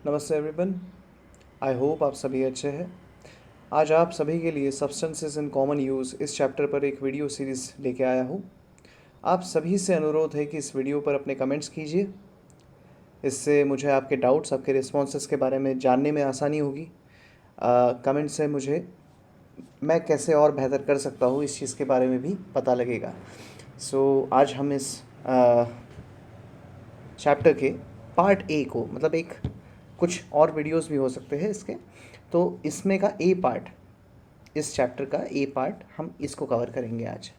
Namaste everyone. I hope आप सभी अच्छे हैं। आज आप सभी के लिए सब्सटेंसेस इन कॉमन यूज़ इस चैप्टर पर एक वीडियो सीरीज़ लेके आया हूँ। आप सभी से अनुरोध है कि इस वीडियो पर अपने कमेंट्स कीजिए। इससे मुझे आपके डाउट्स, आपके रिस्पॉन्सेस के बारे में जानने में आसानी होगी। कमेंट से मुझे मैं कैसे और बेहतर कर सकता हूँ इस चीज़ के बारे में भी पता लगेगा। आज हम इस चैप्टर के पार्ट ए को, मतलब एक कुछ और वीडियोस भी हो सकते हैं इसके, तो इसमें का ए पार्ट, इस चैप्टर का ए पार्ट हम इसको कवर करेंगे आज।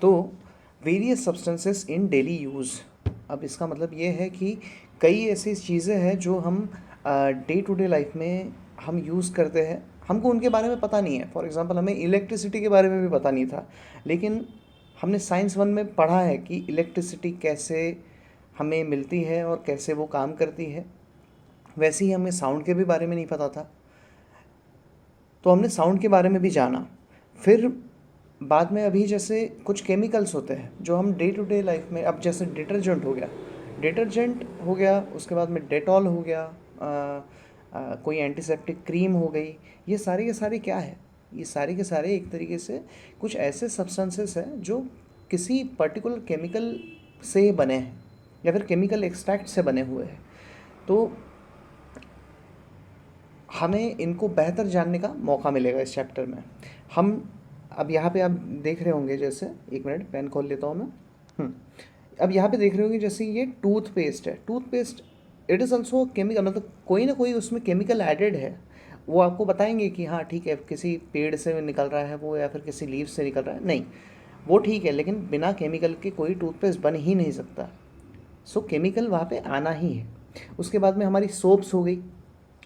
तो various substances in daily use. अब इसका मतलब ये है कि कई ऐसी चीज़ें हैं जो हम डे टू डे लाइफ में हम यूज़ करते हैं, हमको उनके बारे में पता नहीं है। फॉर एग्ज़ाम्पल, हमें इलेक्ट्रिसिटी के बारे में भी पता नहीं था, लेकिन हमने साइंस 1 में पढ़ा है कि इलेक्ट्रिसिटी कैसे हमें मिलती है और कैसे वो काम करती है। वैसे ही हमें साउंड के भी बारे में नहीं पता था, तो हमने साउंड के बारे में भी जाना। फिर बाद में अभी जैसे कुछ केमिकल्स होते हैं जो हम डे टू डे लाइफ में, अब जैसे डिटर्जेंट हो गया, उसके बाद में डेटॉल हो गया, कोई एंटीसेप्टिक क्रीम हो गई, ये सारे के सारे क्या है? ये सारे के सारे एक तरीके से कुछ ऐसे सब्सटेंसेस हैं जो किसी पर्टिकुलर केमिकल से बने हैं या फिर केमिकल एक्सट्रैक्ट से बने हुए हैं। तो हमें इनको बेहतर जानने का मौका मिलेगा इस चैप्टर में। हम अब यहाँ पे आप देख रहे होंगे, जैसे एक मिनट पेन खोल लेता हूँ मैं। अब यहाँ पे देख रहे होंगे जैसे ये टूथपेस्ट है। Toothpaste it is also chemical, मतलब कोई ना कोई उसमें केमिकल एडेड है। वो आपको बताएंगे कि हाँ ठीक है, किसी पेड़ से निकल रहा है वो, या फिर किसी लीव से निकल रहा है, नहीं वो ठीक है, लेकिन बिना केमिकल के कोई टूथपेस्ट बन ही नहीं सकता। केमिकल वहाँ पे आना ही है। उसके बाद में हमारी सोप्स हो गई।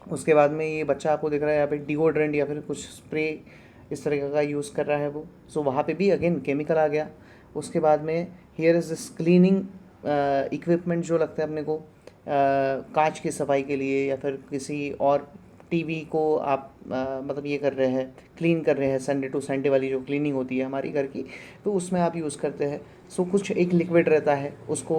उसके बाद में ये बच्चा आपको दिख रहा है यहाँ पे डिओड्रेंट या फिर कुछ स्प्रे इस तरह का यूज़ कर रहा है वो, वहाँ पे भी अगेन केमिकल आ गया। उसके बाद में here is this cleaning equipment जो लगता है अपने को कांच की सफाई के लिए, या फिर किसी और टीवी को आप मतलब ये कर रहे हैं, क्लीन कर रहे हैं, संडे टू संडे वाली जो क्लीनिंग होती है हमारी घर की, तो उसमें आप यूज़ करते हैं। कुछ एक लिक्विड रहता है, उसको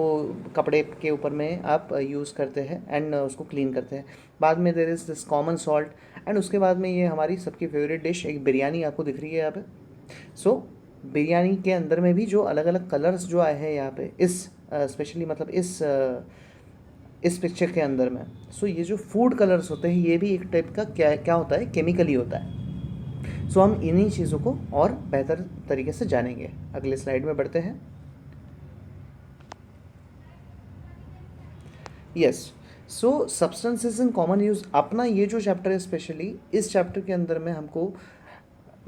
कपड़े के ऊपर में आप यूज़ करते हैं एंड उसको क्लीन करते हैं। बाद में there is this common salt, and उसके बाद में ये हमारी सबकी फेवरेट डिश एक बिरयानी आपको दिख रही है यहाँ पे। बिरयानी के अंदर में भी जो अलग अलग कलर्स जो आए हैं यहाँ पे, इस स्पेशली मतलब इस पिक्चर के अंदर में, ये जो फूड कलर्स होते हैं ये भी एक टाइप का क्या क्या होता है, केमिकल ही होता है। हम इन्हीं चीज़ों को और बेहतर तरीके से जानेंगे। अगले स्लाइड में बढ़ते हैं। Yes, substances in common use, अपना ये जो चॅप्टर आहे स्पेशली इस चॅप्टर के अंदर में हमको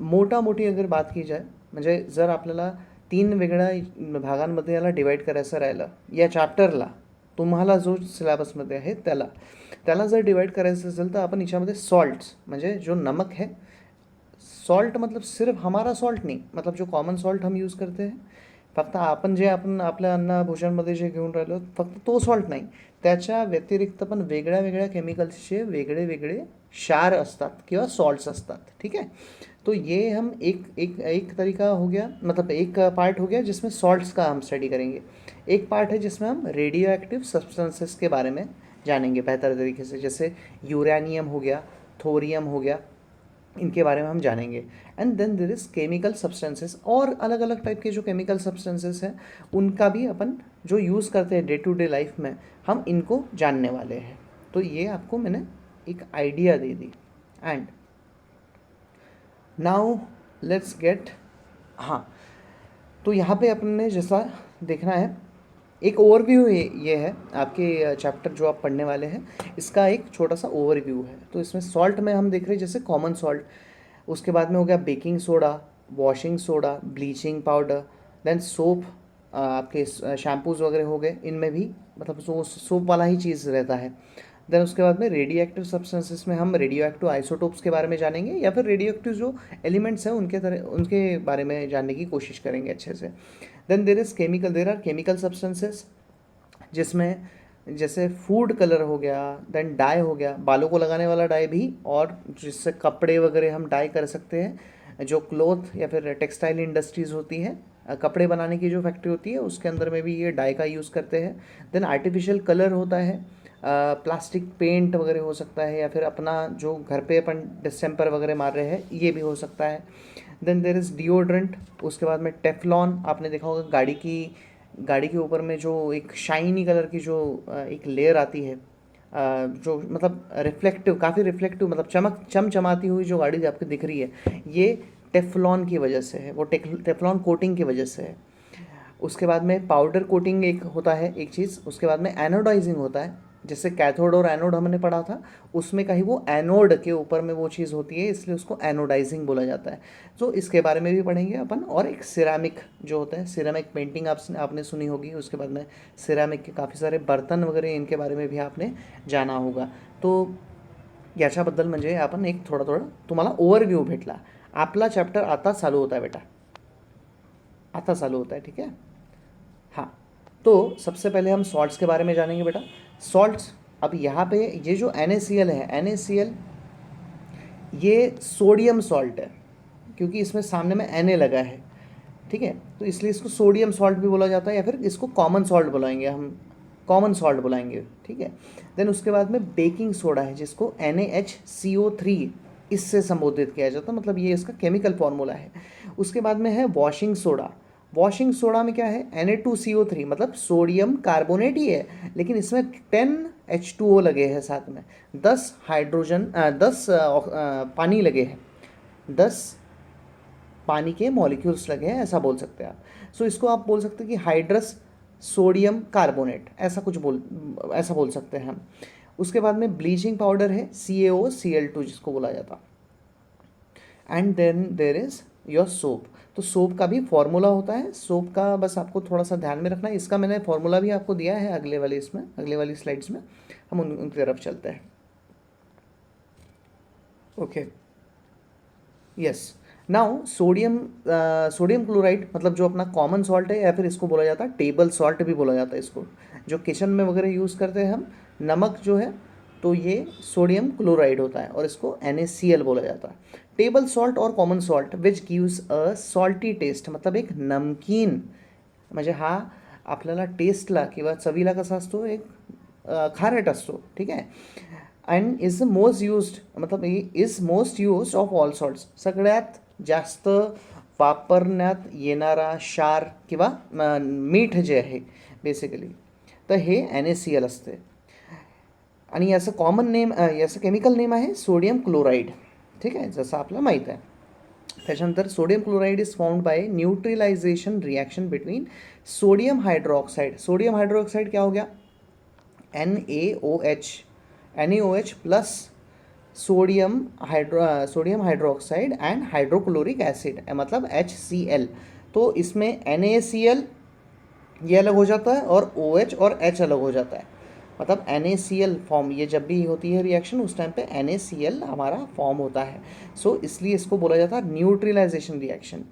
मोटा मोटी अगर बात की जाए, म्हणजे जर आपल्याला 3 वेगळ्या भागांमध्ये याला डिवाइड करायचं राहिलं, या चॅप्टरला तुम्हाला जो सिलेबसमध्ये आहे त्याला जर डिवाइड करायचं असेल तर आपण याच्यामध्ये सॉल्ट्स, म्हणजे जो नमक है, सॉल्ट मतलब सिर्फ हमारा सॉल्ट नहीं, मतलब जो कॉमन सॉल्ट हम यूज़ करते हैं, फक्त आपण आपल्या अन्न भोजनमध्ये जे घेऊन राहिलो फक्त तो सॉल्ट नाही, त्याच्या व्यतिरिक्त पण वेगळ्या वेगळ्या केमिकल्सचे वेगळे वेगळे क्षार असतात किंवा सॉल्ट्स असतात। ठीक है, तो ये हम एक एक एक तरीका हो गया, मतलब एक पार्ट हो गया जिसमें सॉल्ट्स का हम स्टडी करेंगे। एक पार्ट है जिसमें हम रेडियो एक्टिव सब्सटेंसेस के बारे में जानेंगे बेहतर तरीके से, जैसे यूरेनियम हो गया, थोरियम हो गया, इनके बारे में हम जानेंगे। And then there is chemical substances, और अलग अलग टाइप के जो केमिकल सब्सटेंसेस हैं उनका भी अपन जो यूज़ करते हैं डे टू डे लाइफ में, हम इनको जानने वाले हैं। तो ये आपको मैंने एक idea they the. End now let's get, हाँ, तो यहाँ पे अपन ने जैसा देखना है, एक ओवरव्यू ये है आपके चैप्टर जो आप पढ़ने वाले हैं, इसका एक छोटा सा ओवरव्यू है। तो इसमें सॉल्ट में हम देख रहे हैं जैसे कॉमन सॉल्ट, उसके बाद में हो गया बेकिंग सोडा, वॉशिंग सोडा, ब्लीचिंग पाउडर, देन सोप, आपके शैम्पूज़ वगैरह हो गए, इनमें भी मतलब सोप वाला ही चीज़ रहता है। देन उसके बाद में रेडियो एक्टिव सब्सटेंसेस में हम रेडियो एक्टिव आइसोटोप्स के बारे में जानेंगे, या फिर रेडियो एक्टिव जो एलिमेंट्स हैं उनके बारे में जानने की कोशिश करेंगे अच्छे से। Then there are chemical substances, जिसमें जैसे फूड कलर हो गया, देन डाई हो गया, बालों को लगाने वाला डाई भी, और जिससे कपड़े वगैरह हम डाई कर सकते हैं, जो क्लोथ या फिर टेक्सटाइल इंडस्ट्रीज़ होती हैं, कपड़े बनाने की जो फैक्ट्री होती है उसके अंदर में भी ये डाई का यूज़ करते हैं। देन आर्टिफिशियल कलर होता है, प्लास्टिक पेंट वगैरह हो सकता है, या फिर अपना जो घर पे अपन डिस्टेम्पर वगैरह मार रहे हैं ये भी हो सकता है। Then there is deodorant. उसके बाद में टेफ्लॉन, आपने देखा होगा गाड़ी के ऊपर में जो एक शाइनी कलर की जो एक लेयर आती है, जो मतलब रिफ्लेक्टिव, काफ़ी रिफ्लेक्टिव, मतलब चमचमाती हुई जो गाड़ी आपको दिख रही है, ये टेफ्लॉन की वजह से है, वो टेफ्लॉन कोटिंग की वजह से है। उसके बाद में पाउडर कोटिंग एक होता है एक चीज़। उसके बाद में एनोडाइजिंग होता है, जैसे कैथोड और एनोड हमने पढ़ा था, उसमें कहीं वो एनोड के ऊपर में वो चीज़ होती है, इसलिए उसको एनोडाइजिंग बोला जाता है। तो इसके बारे में भी पढ़ेंगे अपन। और एक सिरामिक जो होता है, सिरामिक पेंटिंग आपने सुनी होगी। उसके बाद में सिरामिक के काफ़ी सारे बर्तन वगैरह, इनके बारे में भी आपने जाना होगा। तो याच्याबद्दल म्हणजे आपण एक थोडा तुम्हाला ओव्हरव्ह्यू भेटला। आपला चॅप्टर आता चालू होता है बेटा, आता चालू होता है, ठीक है। हाँ, तो सबसे पहले हम सॉल्ट्स के बारे में जानेंगे बेटा। सॉल्ट्स, अब यहाँ पे ये जो NaCl है, NaCl ये सोडियम सॉल्ट है, क्योंकि इसमें सामने में Na लगा है, ठीक है, तो इसलिए इसको सोडियम सॉल्ट भी बोला जाता है, या फिर इसको कॉमन सॉल्ट बुलाएंगे हम, कॉमन सॉल्ट बुलाएंगे, ठीक है। देन उसके बाद में बेकिंग सोडा है, जिसको NaHCO3 इससे संबोधित किया जाता है, मतलब ये इसका केमिकल फॉर्मूला है। उसके बाद में है वॉशिंग सोडा। वॉशिंग सोडा में क्या है, Na2CO3, मतलब सोडियम कार्बोनेट ही है, लेकिन इसमें 10 H2O लगे हैं, साथ में 10 हाइड्रोजन 10 पानी लगे हैं, 10 पानी के मॉलिक्यूल्स लगे हैं, ऐसा बोल सकते हैं आप। सो इसको आप बोल सकते हैं कि हाइड्रस सोडियम कार्बोनेट, ऐसा बोल सकते हैं हम। उसके बाद में ब्लीचिंग पाउडर है, CaOCl2 जिसको बोला जाता। And then there is your soap. तो सोप का भी फॉर्मूला होता है, सोप का बस आपको थोड़ा सा ध्यान में रखना है। इसका मैंने फॉर्मूला भी आपको दिया है अगले वाली स्लाइड्स में, हम उनकी तरफ चलते हैं। Okay, yes. Now sodium chloride, मतलब जो अपना कॉमन सॉल्ट है, या फिर इसको बोला जाता है टेबल सॉल्ट भी बोला जाता है इसको, जो किचन में वगैरह यूज़ करते हैं हम, नमक जो है, तो ये सोडियम क्लोराइड होता है, और इसको NaCl बोला जाता है। टेबल सॉल्ट और common salt which gives a salty taste, मतलब एक नमकीन, म्हणजे हा आपल्याला टेस्टला किंवा चवीला कसा असतो, एक खारट असतो, ठीक आहे। And is the most used, मतलब is most used of all salts, सगळ्यात जास्त वापरण्यात येणारा क्षार किंवा मीठ जे आहे बेसिकली, तर हे NaCl असते। आणि याचं कॉमन नेम, याचं केमिकल नेम आहे सोडियम क्लोराईड, ठीक आहे, जसं आपल्याला माहीत आहे। त्याच्यानंतर sodium chloride is found by neutralization reaction between sodium hydroxide. Sodium hydroxide क्या हो गया, NaOH plus sodium hydroxide and hydrochloric acid, मतलब HCl। तो इसमें NaCl ये अलग हो जाता है, और OH और H अलग हो जाता है, मतलब NaCl फॉर्म, ये जब भी होती है रिएक्शन, उस टाइम पे NaCl हमारा फॉर्म होता है। सो इसलिए इसको बोला जाता है न्यूट्रलाइजेशन रिएक्शन,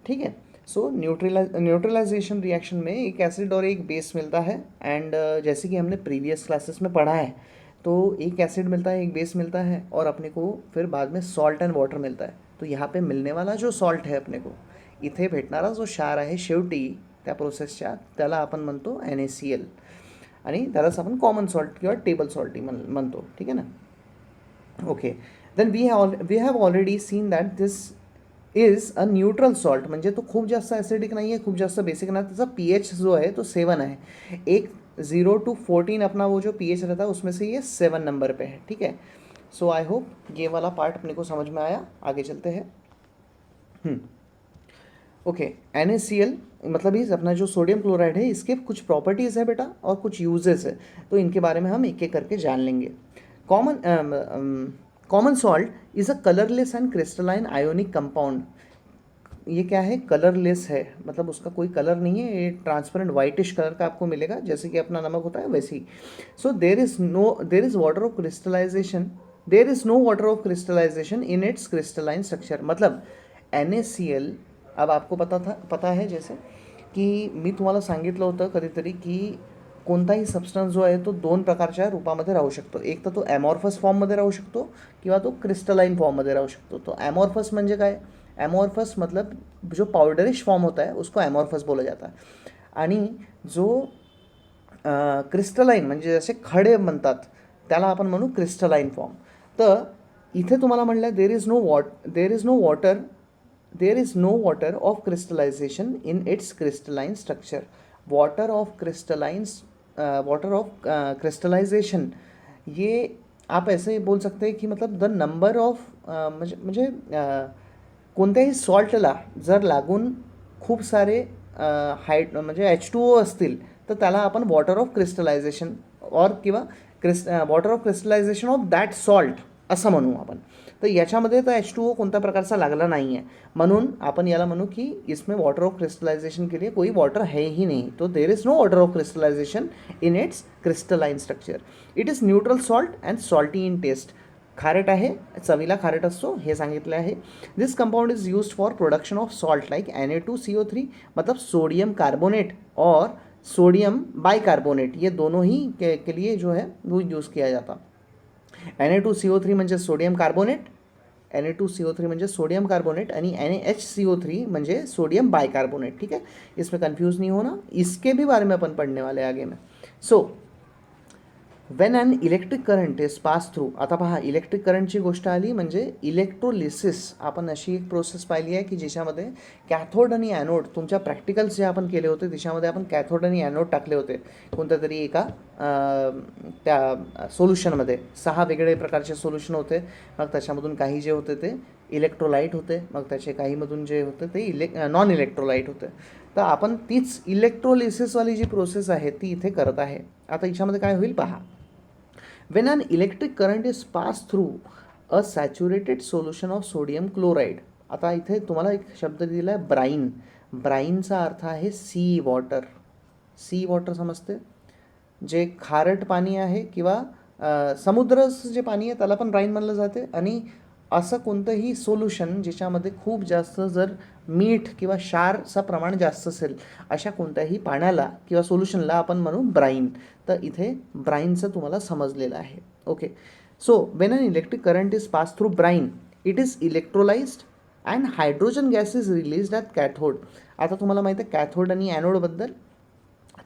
ठीक है। सो न्यूट्रलाइजेशन रिएक्शन में एक एसिड और एक बेस मिलता है, एंड जैसे कि हमने प्रीवियस क्लासेस में पढ़ा है, तो एक एसिड मिलता है, एक बेस मिलता है, और अपने को फिर बाद में सॉल्ट एंड वाटर मिलता है। तो यहाँ पे मिलने वाला जो सॉल्ट है अपने को, इथे भेटणारा जो क्षार आहे शेवटी त्या प्रोसेसच्या, त्याला आपण म्हणतो NaCl, आणि त्यालाच आपण कॉमन सॉल्ट किंवा टेबल सॉल्ट म्हणतो, ठीक आहे ना। Okay, then we have already seen that this is a neutral salt, म्हणजे तो खूप जास्त ॲसिडिक नाही आहे, खूप जास्त बेसिक नाही, त्याचा pH जो है तो 7 है। एक 0 to 14 अपना वो जो pH रहता है, उसमें से ये 7 नंबर पे है, ठीक है। सो आई होप ये वाला पार्ट अपने को समझ में आया। आगे चलते हैं। ओके, NaCl मतलब ये अपना जो सोडियम क्लोराइड है, इसके कुछ प्रॉपर्टीज़ है बेटा, और कुछ यूजेस है, तो इनके बारे में हम एक एक करके जान लेंगे। Common salt is a colourless end crystalline ionic compound. ये क्या है, कलरलेस है, मतलब उसका कोई कलर नहीं है, ये ट्रांसपेरेंट वाइटिश कलर का आपको मिलेगा, जैसे कि अपना नमक होता है वैसे ही। So there is water of crystallisation, there is no water of crystallisation in its crystalline structure. मतलब NaCl, अब आपको पता है जैसे की मी तुम्हाला सांगितलं होतं कधीतरी की कोणताही सबस्टन्स जो आहे तो 2 प्रकारच्या रूपामध्ये राहू शकतो, एक तर तो ॲमॉर्फस फॉर्ममध्ये राहू शकतो, किंवा तो क्रिस्टलाइन फॉर्ममध्ये राहू शकतो। तो ॲमॉर्फस म्हणजे काय, एमॉर्फस मतलब जो पाउडरिश फॉर्म होता है उसको एमॉर्फस बोला जाता है, आणि जो क्रिस्टलाईन म्हणजे जसे खडे म्हणतात त्याला आपण म्हणू क्रिस्टलाईन फॉर्म. तर इथे तुम्हाला म्हणलं there is no water of crystallization in its crystalline structure. Water of crystallization, ये आप ऐसे बोल सकते हैं की मतलब द नंबर ऑफ म्हणजे कोणत्याही सॉल्टला जर लागून खूप सारे म्हणजे H2O असतील तर त्याला आपण वॉटर ऑफ क्रिस्टलायझेशन किंवा water of crystallization of that salt असं म्हणू आपण. तर याच्यामध्ये तर H2O कोणत्या प्रकारचा लागला नाही आहे, म्हणून आपण याला म्हणू की इसमें वाटर ऑफ क्रिस्टलाइजेशन के लिए कोई वाटर है ही नहीं. तो there is no water of crystallisation in its crystalline structure. It is neutral salt and salty in taste. खारट आहे, चवीला खारट असतो हे सांगितलं आहे. This compound is used for production of salt like Na2CO3, मतलब सोडियम कार्बोनेट और सोडियम बाइकार्बोनेट, ये दोनों ही के लिए जो है वो यूज़ किया जाता. Na2CO3 म्हणजे सोडियम कार्बोनेट, Na2CO3 म्हणजे सोडियम कार्बोनेट आणि NaHCO3 म्हणजे सोडियम बाइकार्बोनेट. ठीक है, इसमें कंफ्यूज नहीं होना, इसके भी बारे में अपन पढ़ने वाले आगे में. So when an electric current is pass through. आता पहा, इलेक्ट्रिक करंटची गोष्ट आली म्हणजे इलेक्ट्रोलिसिस. आपण अशी एक प्रोसेस पाहिली आहे की ज्याच्यामध्ये कॅथोड आणि ॲनोड, तुमच्या प्रॅक्टिकल्स जे आपण केले होते त्याच्यामध्ये आपण कॅथोड आणि ॲनोड टाकले होते कोणत्या तरी एका त्या सोल्युशनमध्ये. 6 वेगळे प्रकारचे सोल्युशन होते. मग त्याच्यामधून काही जे होते ते इलेक्ट्रोलाइट होते, मग त्याचे काहीमधून जे होते ते नॉन इलेक्ट्रोलाइट होते. तर आपण तीच इलेक्ट्रोलिसिसवाली जी प्रोसेस आहे ती इथे करत आहे. आता याच्यामध्ये काय होईल पहा. When an electric current is passed through a saturated solution of sodium chloride. आता इथे तुम्हाला एक शब्द दिला आहे ब्राईन. ब्राईनचा अर्थ आहे सी वॉटर. सी वॉटर समजते, जे खारट पाणी आहे किंवा समुद्राचं जे पाणी आहे त्याला पण ब्राईन म्हणलं जाते. आणि असं कोणतंही सोल्युशन ज्याच्यामध्ये खूप जास्त जर मीठ किंवा क्षारचं प्रमाण जास्त असेल अशा कोणत्याही पाण्याला किंवा सोल्युशनला आपण म्हणू ब्राईन. तर इथे ब्राईनचं तुम्हाला समजलेलं आहे. Okay, so when an electric current is pass through brine it is electrolysed and hydrogen gas is released at cathode. आता तुम्हाला माहिती आहे कॅथोड आणि ॲनोडबद्दल.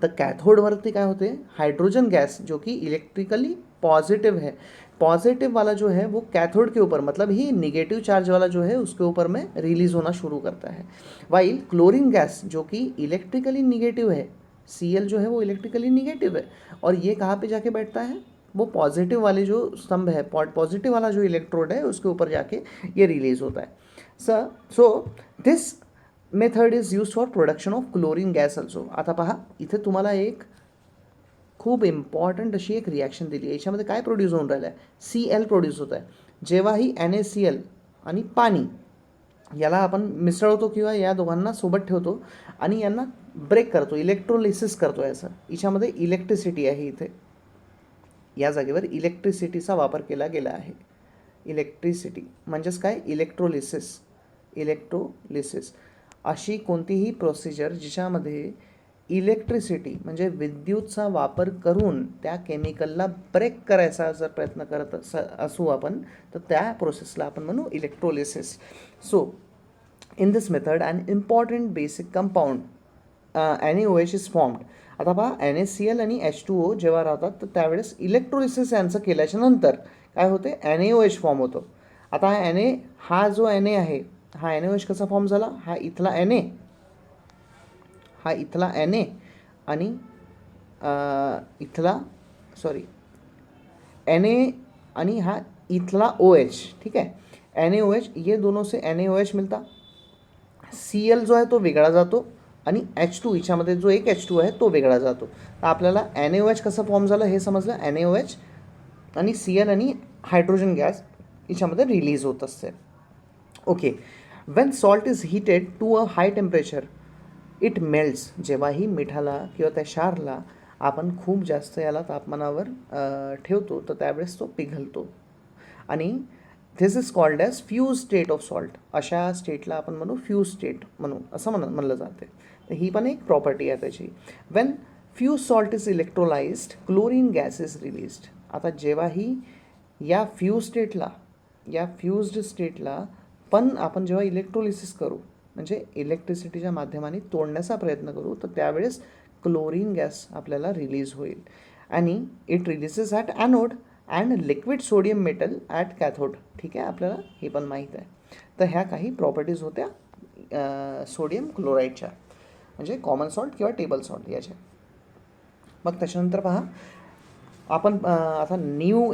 तर कैथोडवरती काय होते, हाइड्रोजन गैस जो कि इलेक्ट्रिकली पॉजिटिव है. पॉजिटिव वाला जो है वो कैथोड के ऊपर, मतलब ही निगेटिव चार्ज वाला जो है उसके ऊपर में रिलीज होना शुरू करता है. वाइल क्लोरीन गैस जो कि इलेक्ट्रिकली निगेटिव है, Cl जो है वो इलेक्ट्रिकली निगेटिव है, और ये कहाँ पे जाके बैठता है, वो पॉजिटिव वाले जो स्तंभ है, पॉजिटिव वाला जो इलेक्ट्रोड है उसके ऊपर जाके ये रिलीज होता है. So this method is use for production of chlorine gas also. आता पहा, इथे तुम्हाला एक खूप इम्पॉर्टंट अशी एक रिॲक्शन दिली आहे. याच्यामध्ये काय प्रोड्यूस होऊन राहिलं आहे, Cl प्रोड्यूस होत आहे. जेव्हाही NaCl आणि पाणी याला आपण मिसळतो किंवा या दोघांना सोबत ठेवतो आणि यांना ब्रेक करतो, इलेक्ट्रोलिसिस करतो. याचं याच्यामध्ये इलेक्ट्रिसिटी आहे. इथे या जागेवर इलेक्ट्रिसिटीचा वापर केला गेला आहे. इलेक्ट्रिसिटी म्हणजेच काय, इलेक्ट्रोलिसिस. अशी कोणतीही प्रोसिजर जिच्यामध्ये इलेक्ट्रिसिटी म्हणजे विद्युतचा वापर करून त्या केमिकलला ब्रेक करायचा जर प्रयत्न करत असू आपण, तर त्या प्रोसेसला आपण म्हणू electrolysis. So in this method an important basic compound NaOH is formed. आता पहा, NaCl आणि H2O जेव्हा राहतात तर त्यावेळेस इलेक्ट्रोलिसिस यांचं केल्याच्या नंतर काय होते, NaOH फॉर्म होतो. आता हा जो Na आहे, हा NaOH कसा फॉर्म झाला, हा इथला Na आणि इथला Na आणि हा इथला OH. ठीक है, NaOH, ये दोनों से NaOH मिलता. Cl जो आहे तो वेगळा जातो आणि H2 याच्यामध्ये जो एक H2 आहे तो वेगळा जातो. तर आपल्याला NaOH कसं फॉर्म झालं हे समजलं. NaOH आणि Cl आणि हायड्रोजन गॅस याच्यामध्ये रिलीज होत असते. Okay, when salt is heated to a high temperature it melts. जेव्हाही मिठाला किंवा त्या क्षारला आपण खूप जास्त याला तापमानावर ठेवतो तर त्यावेळेस तो पिघलतो. आणि this is called as fuse state of salt. अशा स्टेटला आपण म्हणू फ्यूज स्टेट म्हणू, असं म्हणलं जाते. तर ही पण एक प्रॉपर्टी आहे त्याची. Wien fuse salt is electrolysed chlorine gas is released. आता जेव्हाही या फ्यूज्ड स्टेटला पण आपण जेव्हा इलेक्ट्रोलिसिस करू म्हणजे इलेक्ट्रिसिटीच्या माध्यमाने तोडण्याचा प्रयत्न करू, तर त्यावेळेस क्लोरीन गॅस आपल्याला रिलीज होईल आणि it releases at anode and liquid sodium metal at cathode. ठीक आहे, आपल्याला हे पण माहीत आहे. तर ह्या काही प्रॉपर्टीज होत्या सोडियम क्लोराईडच्या, म्हणजे कॉमन सॉल्ट किंवा टेबल सॉल्ट याच्या. मग त्याच्यानंतर पहा आपण आता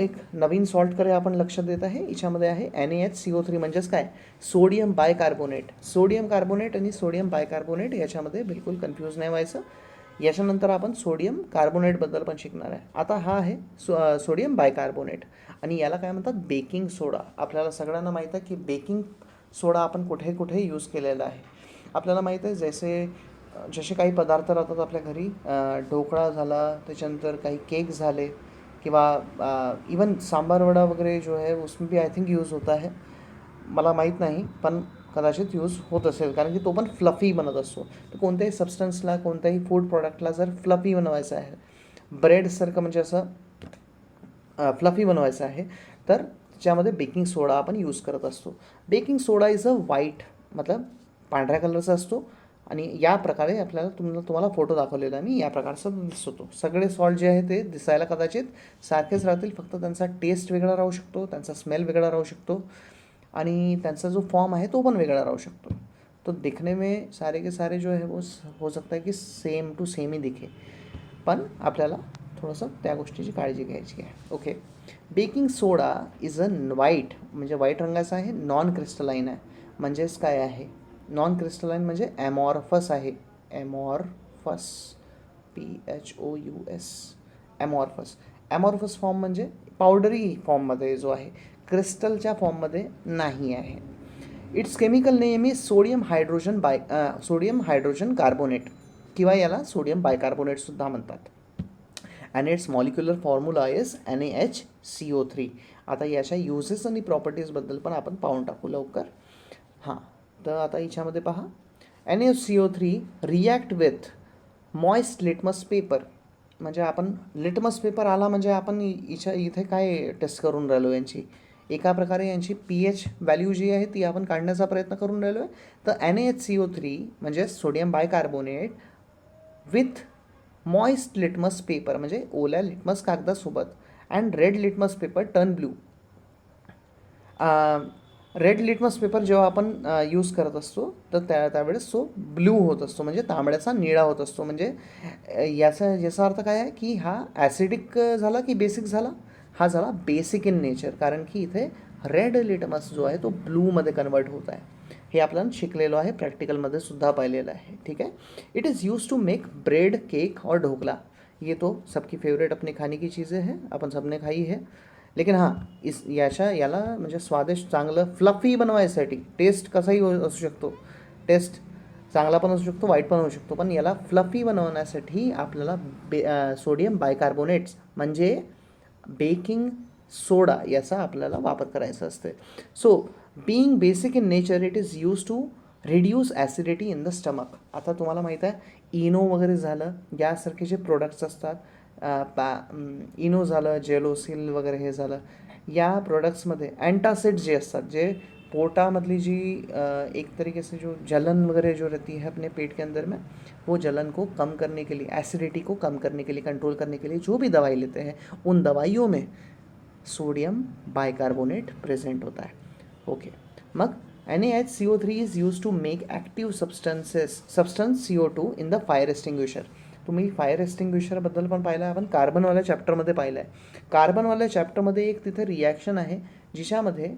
एक नवीन सॉल्टकडे आपण लक्ष देत आहे. याच्यामध्ये आहे NaHCO3 म्हणजेच काय, सोडियम बायकार्बोनेट. सोडियम कार्बोनेट आणि सोडियम बायकार्बोनेट याच्यामध्ये बिलकुल कन्फ्यूज नाही व्हायचं. याच्यानंतर आपण सोडियम कार्बोनेटबद्दल पण शिकणार आहे. आता हा आहे सोडियम बायकार्बोनेट आणि याला काय म्हणतात, बेकिंग सोडा. आपल्याला सगळ्यांना माहीत आहे की बेकिंग सोडा आपण कुठे कुठे यूज केलेला आहे. आपल्याला माहीत आहे जसे काही पदार्थ राहतात आपल्या घरी, ढोकळा झाला, त्याच्यानंतर काही केक झाले किंवा इवन सांबार वडा वगैरे जो है उसमें भी आय थिंक यूज़ होता है. मला माहीत नाही पण कदाचित यूज होत असेल, कारण की तो पण फ्लफी बनत असतो. तर कोणत्याही सबस्टन्सला, कोणत्याही फूड प्रॉडक्टला जर फ्लफी बनवायचं आहे, ब्रेडसारखं म्हणजे असं फ्लफी बनवायचं आहे, तर त्याच्यामध्ये बेकिंग सोडा आपण यूज करत असतो. Baking soda is a white, मतलब पांढऱ्या कलरचा असतो आणि या प्रकारे आपल्याला तुम्हाला फोटो दाखवलेला आहे मी, या प्रकारचा दिसतो तो. सगळे सॉल्ट जे आहे ते दिसायला कदाचित सारखेच राहतील, फक्त त्यांचा टेस्ट वेगळा राहू शकतो, त्यांचा स्मेल वेगळा राहू शकतो आणि त्यांचा जो फॉर्म आहे तो पण वेगळा राहू शकतो. तो दिखने में सारे के सारे जो है वो हो सकता है की सेम टू सेम ही दिखे, पण आपल्याला थोडंसं त्या गोष्टीची काळजी घ्यायची आहे. Okay, baking soda is a white, म्हणजे व्हाईट रंगाचा आहे, नॉन क्रिस्टलाईन आहे. म्हणजेच काय आहे, नॉन क्रिस्टलाईन म्हणजे ॲमॉर्फस आहे. ॲमॉर्फस, PHOUS, ॲमॉर्फस. ॲमॉर्फस फॉर्म म्हणजे पावडरी फॉर्ममध्ये जो आहे, क्रिस्टलच्या फॉर्ममध्ये नाही आहे. It's chemical name is sodium hydrogen carbonate किंवा याला सोडियम बायकार्बोनेटसुद्धा म्हणतात. And it's molecular formula is NaHCO3. आता याच्या युजेस आणि प्रॉपर्टीजबद्दल पण आपण पाहून टाकू लवकर. हां, तर आता याच्यामध्ये पहा, NaCO3 react with moist litmus paper. म्हणजे आपण लिटमस पेपर आला म्हणजे आपण इथे काय टेस्ट करून राहिलो, यांची एका प्रकारे यांची pH व्हॅल्यू जी आहे ती आपण काढण्याचा प्रयत्न करून राहिलो आहे. तर NaHCO3 म्हणजे sodium bicarbonate with moist litmus paper, म्हणजे ओल्या लिटमस कागदासोबत, and red litmus paper turn blue. Red litmus paper जेव्हा आपण यूज करत असतो तर त्यावेळेस तो ब्लू होत असतो, म्हणजे तांबड्याचा निळा होत असतो. म्हणजे याचा अर्थ काय आहे की हा ॲसिडिक झाला की बेसिक झाला, हा झाला बेसिक इन नेचर, कारण की इथे रेड लिटमस जो आहे तो ब्लूमध्ये कन्वर्ट होत आहे. हे आपल्याला शिकलेलो आहे, प्रॅक्टिकलमध्ये सुद्धा पाहिलेलं आहे. ठीक आहे. It is use to make bread, cake और ढोकला. ये तो सबकी फेवरेट अपने खाने की चीज़ें हैं, आपण सबने खाई है. लेकिन हां, याला म्हणजे स्वादिष्ट, चांगलं फ्लफी बनवायसाठी टेस्ट कसाही असू शकतो, टेस्ट चांगला पण असू शकतो, वाईट पण होऊ शकतो, पण याला फ्लफी बनवण्यासाठी आपल्याला सोडियम बायकार्बोनेट्स म्हणजे बेकिंग सोडा याचा आपल्याला वापर करायचा असते. So being basic in nature, it is use to reduce acidity in the stomach. आता तुम्हाला माहीत आहे, इनो वगैरे झालं, यासारखे जे प्रोडक्ट्स असतात, इनो झालं, जेलोसिल वगैरे हे झालं, या प्रोडक्ट्समध्ये अँटासिड जे असतात, जे पोटामधली जी एक तरीके से जो जलन वगैरह जो रहती है अपने पेट के अंदर में, वो जलन को कम करने के लिए, एसिडिटी को कम करने के लिए, कंट्रोल करने के लिए जो भी दवाई लेते हैं, उन दवाइयों में सोडियम बायकार्बोनेट प्रेजेंट होता है. ओके, मग NaHCO3 is use to make active substance CO2 in the fire extinguisher. तुम्ही फायर एक्सटिंग्विशरबद्दल पण पाहिलं आहे, आपण कार्बनवाल्या चॅप्टरमध्ये पाहिलं आहे. कार्बनवाल्या चॅप्टरमध्ये एक तिथे रिॲक्शन आहे जिच्यामध्ये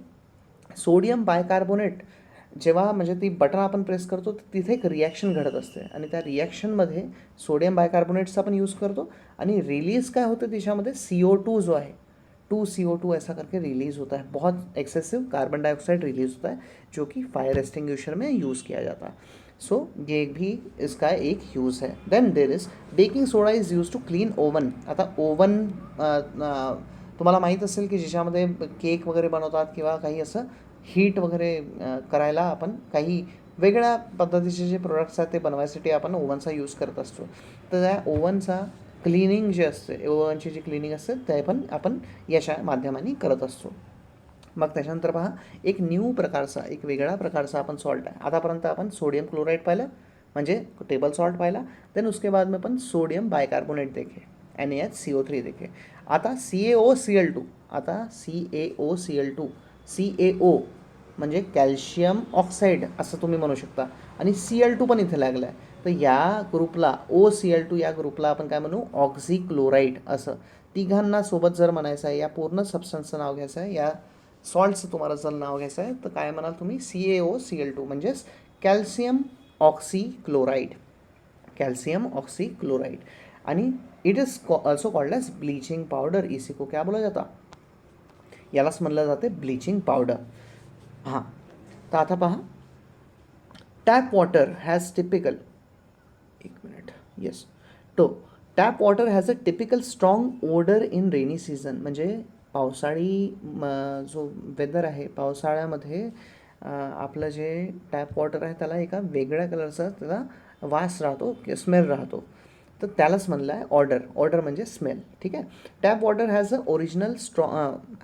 सोडियम बायकार्बोनेट जेव्हा म्हणजे ती बटन आपण प्रेस करतो तर तिथे एक रिॲक्शन घडत असते आणि त्या रिॲक्शनमध्ये सोडियम बायकार्बोनेट्स आपण यूज करतो आणि रिलीज काय होतं त्याच्यामध्ये CO2 जो है 2CO2 ऐसा करके रिलीज़ होता है, बहुत एक्सेसिव कार्बन डाइऑक्साइड रिलीज़ होता है जो कि फायर एक्सटिंग्विशर में यूज़ किया जाता है. सो ये भी इसका एक यूज़ है. Then there is baking soda is use to clean oven. आता ओवन तुम्हाला माहीत असेल की ज्याच्यामध्ये केक वगैरे बनवतात किंवा काही असं हीट वगैरे करायला आपण काही वेगळ्या पद्धतीचे जे प्रोडक्ट्स आहेत ते बनवायसाठी आपण ओव्हनचा यूज करत असतो. तर त्या ओव्हनचा क्लिनिंग जे असते, ओव्हनची जी क्लिनिंग असते ते पण आपण याच्या माध्यमाने करत असतो. मग त्याच्यानंतर पहा, एक न्यू प्रकारचा, एक वेगळा प्रकारचा आपण सॉल्ट आहे. आतापर्यंत आपण सोडियम क्लोराईड पाहिलं, म्हणजे टेबल सॉल्ट पाहिला, देन उसके बाद में अपन सोडियम बायकार्बोनेट देखे, NaHCO3 देखे. आता CaOCl2, आता CaOCl2, CaO म्हणजे कॅल्शियम ऑक्साईड असं तुम्ही म्हणू शकता, आणि Cl2 पण इथे लागलं आहे. तर या ग्रुपला OCl2 या ग्रुपला आपण काय म्हणू, ऑक्झिक्लोराइड असं. तिघांना सोबत जर म्हणायचं आहे, या पूर्ण सबस्टन्सचं नाव घ्यायचं आहे, या सॉल्टचं तुम्हाला जर नाव घ्यायचं आहे, तर काय म्हणाल तुम्ही, CaOCl2 म्हणजेच कॅल्शियम ऑक्सीक्लोराइड, कॅल्शियम ऑक्सीक्लोराइड. आणि it is also called as bleaching powder. इसी को क्या बोला जाता, यालाच म्हणलं जाते ब्लीचिंग पावडर. हां, तर आता पहा, टॅप वॉटर हॅज टिपिकल, एक मिनिट, येस, तो tap water has a typical strong odour in rainy season. म्हणजे पावसाळी जो वेदर आहे, पावसाळ्यामध्ये आपलं जे टॅप वॉटर आहे त्याला एका वेगळ्या कलरचा त्याला वास राहतो, स्मेल राहतो, तर त्यालाच म्हणलं आहे ऑर्डर. ऑर्डर म्हणजे स्मेल, ठीक आहे. Tap water has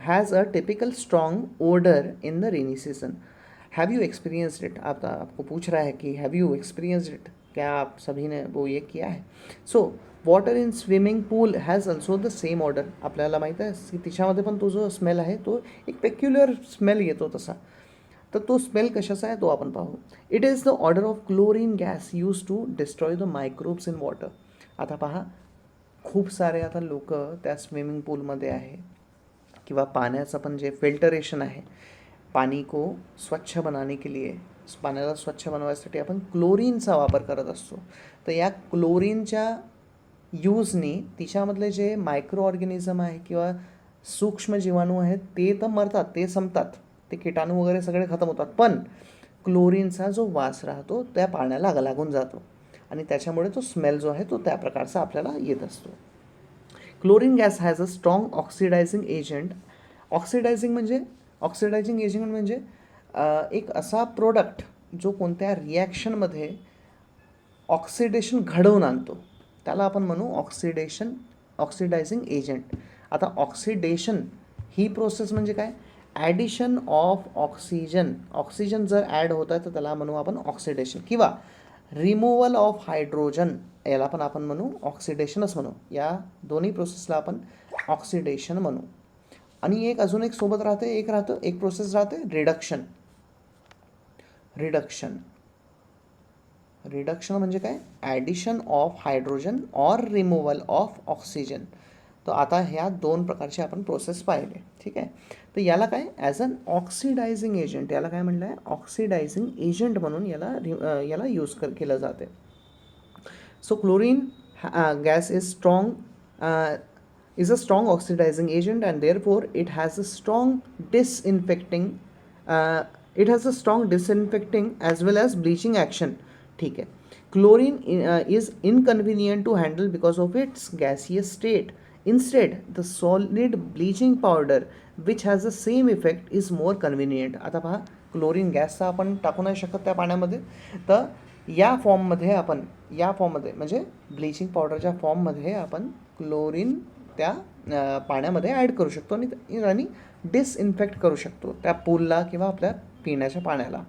has a typical strong odour in the rainy season. Have you experienced it, आपको पूछ रहा है कि हैव यू एक्सपीरियंस्ड इट, क्या आप सभी ने वो ये किया है. So water in swimming pool has also the same order. आपल्याला माहीत आहे की तिच्यामध्ये पण तो जो स्मेल आहे तो एक पेक्युलर स्मेल येतो तसा. तर तो स्मेल कशाचा आहे तो आपण पाहू. It is the order of chlorine gas use to destroy the microbes in water. आता पहा, खूप सारे आता लोक त्या स्विमिंग पूलमध्ये आहे किंवा पाण्याचं पण जे फिल्टरेशन आहे, पाणी को स्वच्छ बनाने के लिए, पाण्याला स्वच्छ बनवायसाठी आपण क्लोरीनचा वापर करत असतो. तर या क्लोरीनच्या यूजनी तिच्यामधले जे मायक्रो ऑर्गॅनिझम आहे किंवा सूक्ष्म जीवाणू आहेत ते तर मरतात, ते संपतात, ते किटाणू वगैरे सगळे खतम होतात, पण क्लोरीनचा जो वास राहतो त्या पाण्याला लागून जातो आणि त्याच्यामुळे तो स्मेल जो आहे तो त्या प्रकारचा आपल्याला येत असतो. Chlorine gas has a strong oxidizing agent. Oxidizing agent म्हणजे एक असा प्रोडक्ट जो कोणत्या रिॲक्शनमध्ये ऑक्सिडेशन घडवून आणतो, त्याला आपण म्हणू ऑक्सिडायझिंग एजंट. आता ऑक्सिडेशन ही प्रोसेस म्हणजे काय, ॲडिशन ऑफ ऑक्सिजन. ऑक्सिजन जर ॲड होत आहे तर त्याला म्हणू आपण ऑक्सिडेशन, किंवा रिमूव्हल ऑफ हायड्रोजन, याला पण आपण म्हणू ऑक्सिडेशनच म्हणू. या दोन्ही प्रोसेसला आपण ऑक्सिडेशन म्हणू. आणि अजून एक सोबत राहते, एक प्रोसेस राहते रिडक्शन. रिडक्शन म्हणजे काय, addition of hydrogen or removal of oxygen. तर आता ह्या दोन प्रकारचे आपण प्रोसेस पाहिले, ठीक आहे. तर याला काय, ॲज अन ऑक्सिडायझिंग एजंट, याला काय म्हणलं आहे, ऑक्सिडायझिंग एजंट म्हणून याला यूज केलं जाते. So chlorine gas is a strong oxidizing agent and therefore it has a strong disinfecting as well as bleaching action. ठीक है. Chlorine is inconvenient to handle because of its gaseous state. Instead, the solid bleaching powder which has the same effect is more convenient. आता पहा, chlorine गॅसचा आपण टाकू नाही शकत त्या पाण्यामध्ये, तर या फॉर्ममध्ये म्हणजे ब्लिचिंग पावडरच्या फॉर्ममध्ये आपण क्लोरीन त्या पाण्यामध्ये ॲड करू शकतो आणि डिसइन्फेक्ट करू शकतो त्या पूलला किंवा आपल्या पिण्याच्या पाण्याला.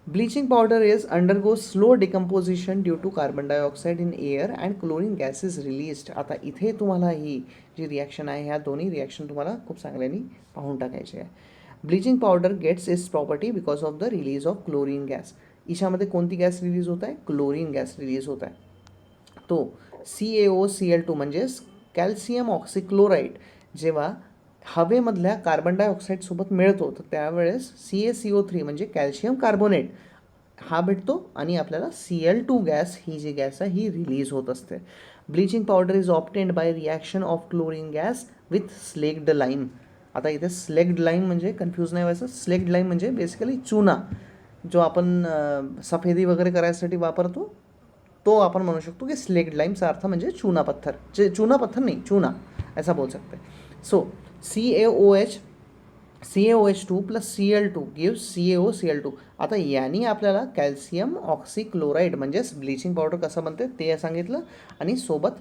Bleaching powder is undergoes slow decomposition due to carbon dioxide in air and chlorine gas is released. आता इथे तुम्हाला ही जी रिॲक्शन आहे, ह्या दोन्ही रिॲक्शन तुम्हाला खूप चांगल्याने पाहून टाकायची आहे. Bleaching powder gets its property because of the release of chlorine gas. हिच्यामध्ये कोणती गॅस रिलीज होत आहे, क्लोरीन गॅस रिलीज होत आहे. तो CaOCl2 म्हणजेच कॅल्शियम ऑक्सिक्लोराइड जेव्हा हवेमधल्या कार्बन डायऑक्साईडसोबत मिळतो तर त्यावेळेस CaCO3 म्हणजे कॅल्शियम कार्बोनेट हा भेटतो आणि आपल्याला Cl2 गॅस ही जी गॅस आहे ही रिलीज होत असते. Bleaching powder is obtained by reaction of chlorine gas with slaked lime. आता इथे स्लेक्ड लाईम म्हणजे कन्फ्यूज नाही व्हायचं. स्लेक्ड लाईम म्हणजे बेसिकली चुना, जो आपण सफेदी वगैरे करायसाठी वापरतो तो आपण म्हणू शकतो की स्लेक्ड लाईमचा अर्थ म्हणजे चूना पत्थर. चूना पत्थर नहीं, चूना ऐसा बोल सकते. So CaOH2 plus Cl2 gives CaOCl2. आता यांनी आपल्याला कॅल्शियम ऑक्सिक्लोराइड म्हणजेच ब्लिचिंग पावडर कसं बनते ते सांगितलं, आणि सोबत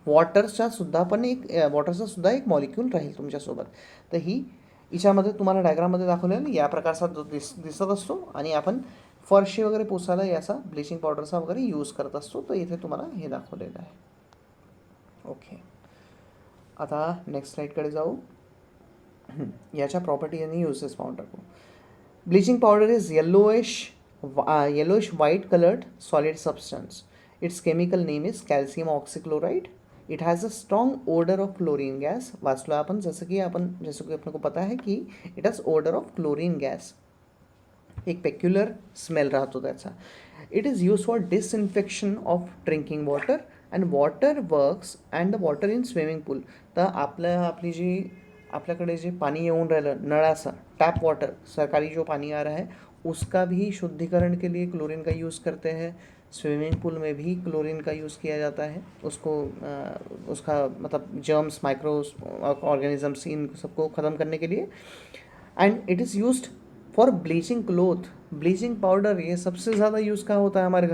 वॉटरचा सुद्धा एक मॉलिक्यूल राहील तुमच्यासोबत. तर हिच्यामध्ये तुम्हाला डायग्राममध्ये दाखवलेलं या प्रकारचा दिसत असतो, आणि आपण फरशी वगैरे पुसायला याचा ब्लिचिंग पावडरचा वगैरे यूज करत असतो. तर इथे तुम्हाला हे दाखवलेलं आहे. ओके, आता नेक्स्ट स्लाईडकडे जाऊ. याच्या प्रॉपर्टी आणि युसेस पाहून टाकू. Bleaching powder is yellowish white colored solid substance. Its chemical name is calcium oxychloride. It has a strong odor of chlorine gas. वाचलो आपण, जैसे कि अपने को पता है कि it has odor of chlorine gas. एक पेक्युलर स्मेल राहतो त्याचा. It is use for disinfection of drinking water and water works and the water in swimming pool. तर आपल्याकडे जे पानी येऊन राहिलं नळाचा टैप वाटर, सरकारी जो पानी आ रहा है उसका भी शुद्धिकरण के लिए क्लोरीन का यूज़ करते हैं. स्विमिंग पूल में भी क्लोरीन का यूज़ किया जाता है. उसका मतलब जर्म्स, माइक्रो ऑर्गेनिजम्स, इन सबको ख़त्म करने के लिए. End it is used for bleaching cloth. Bleaching powder ये सबसे ज़्यादा यूज़ का होता है हमारे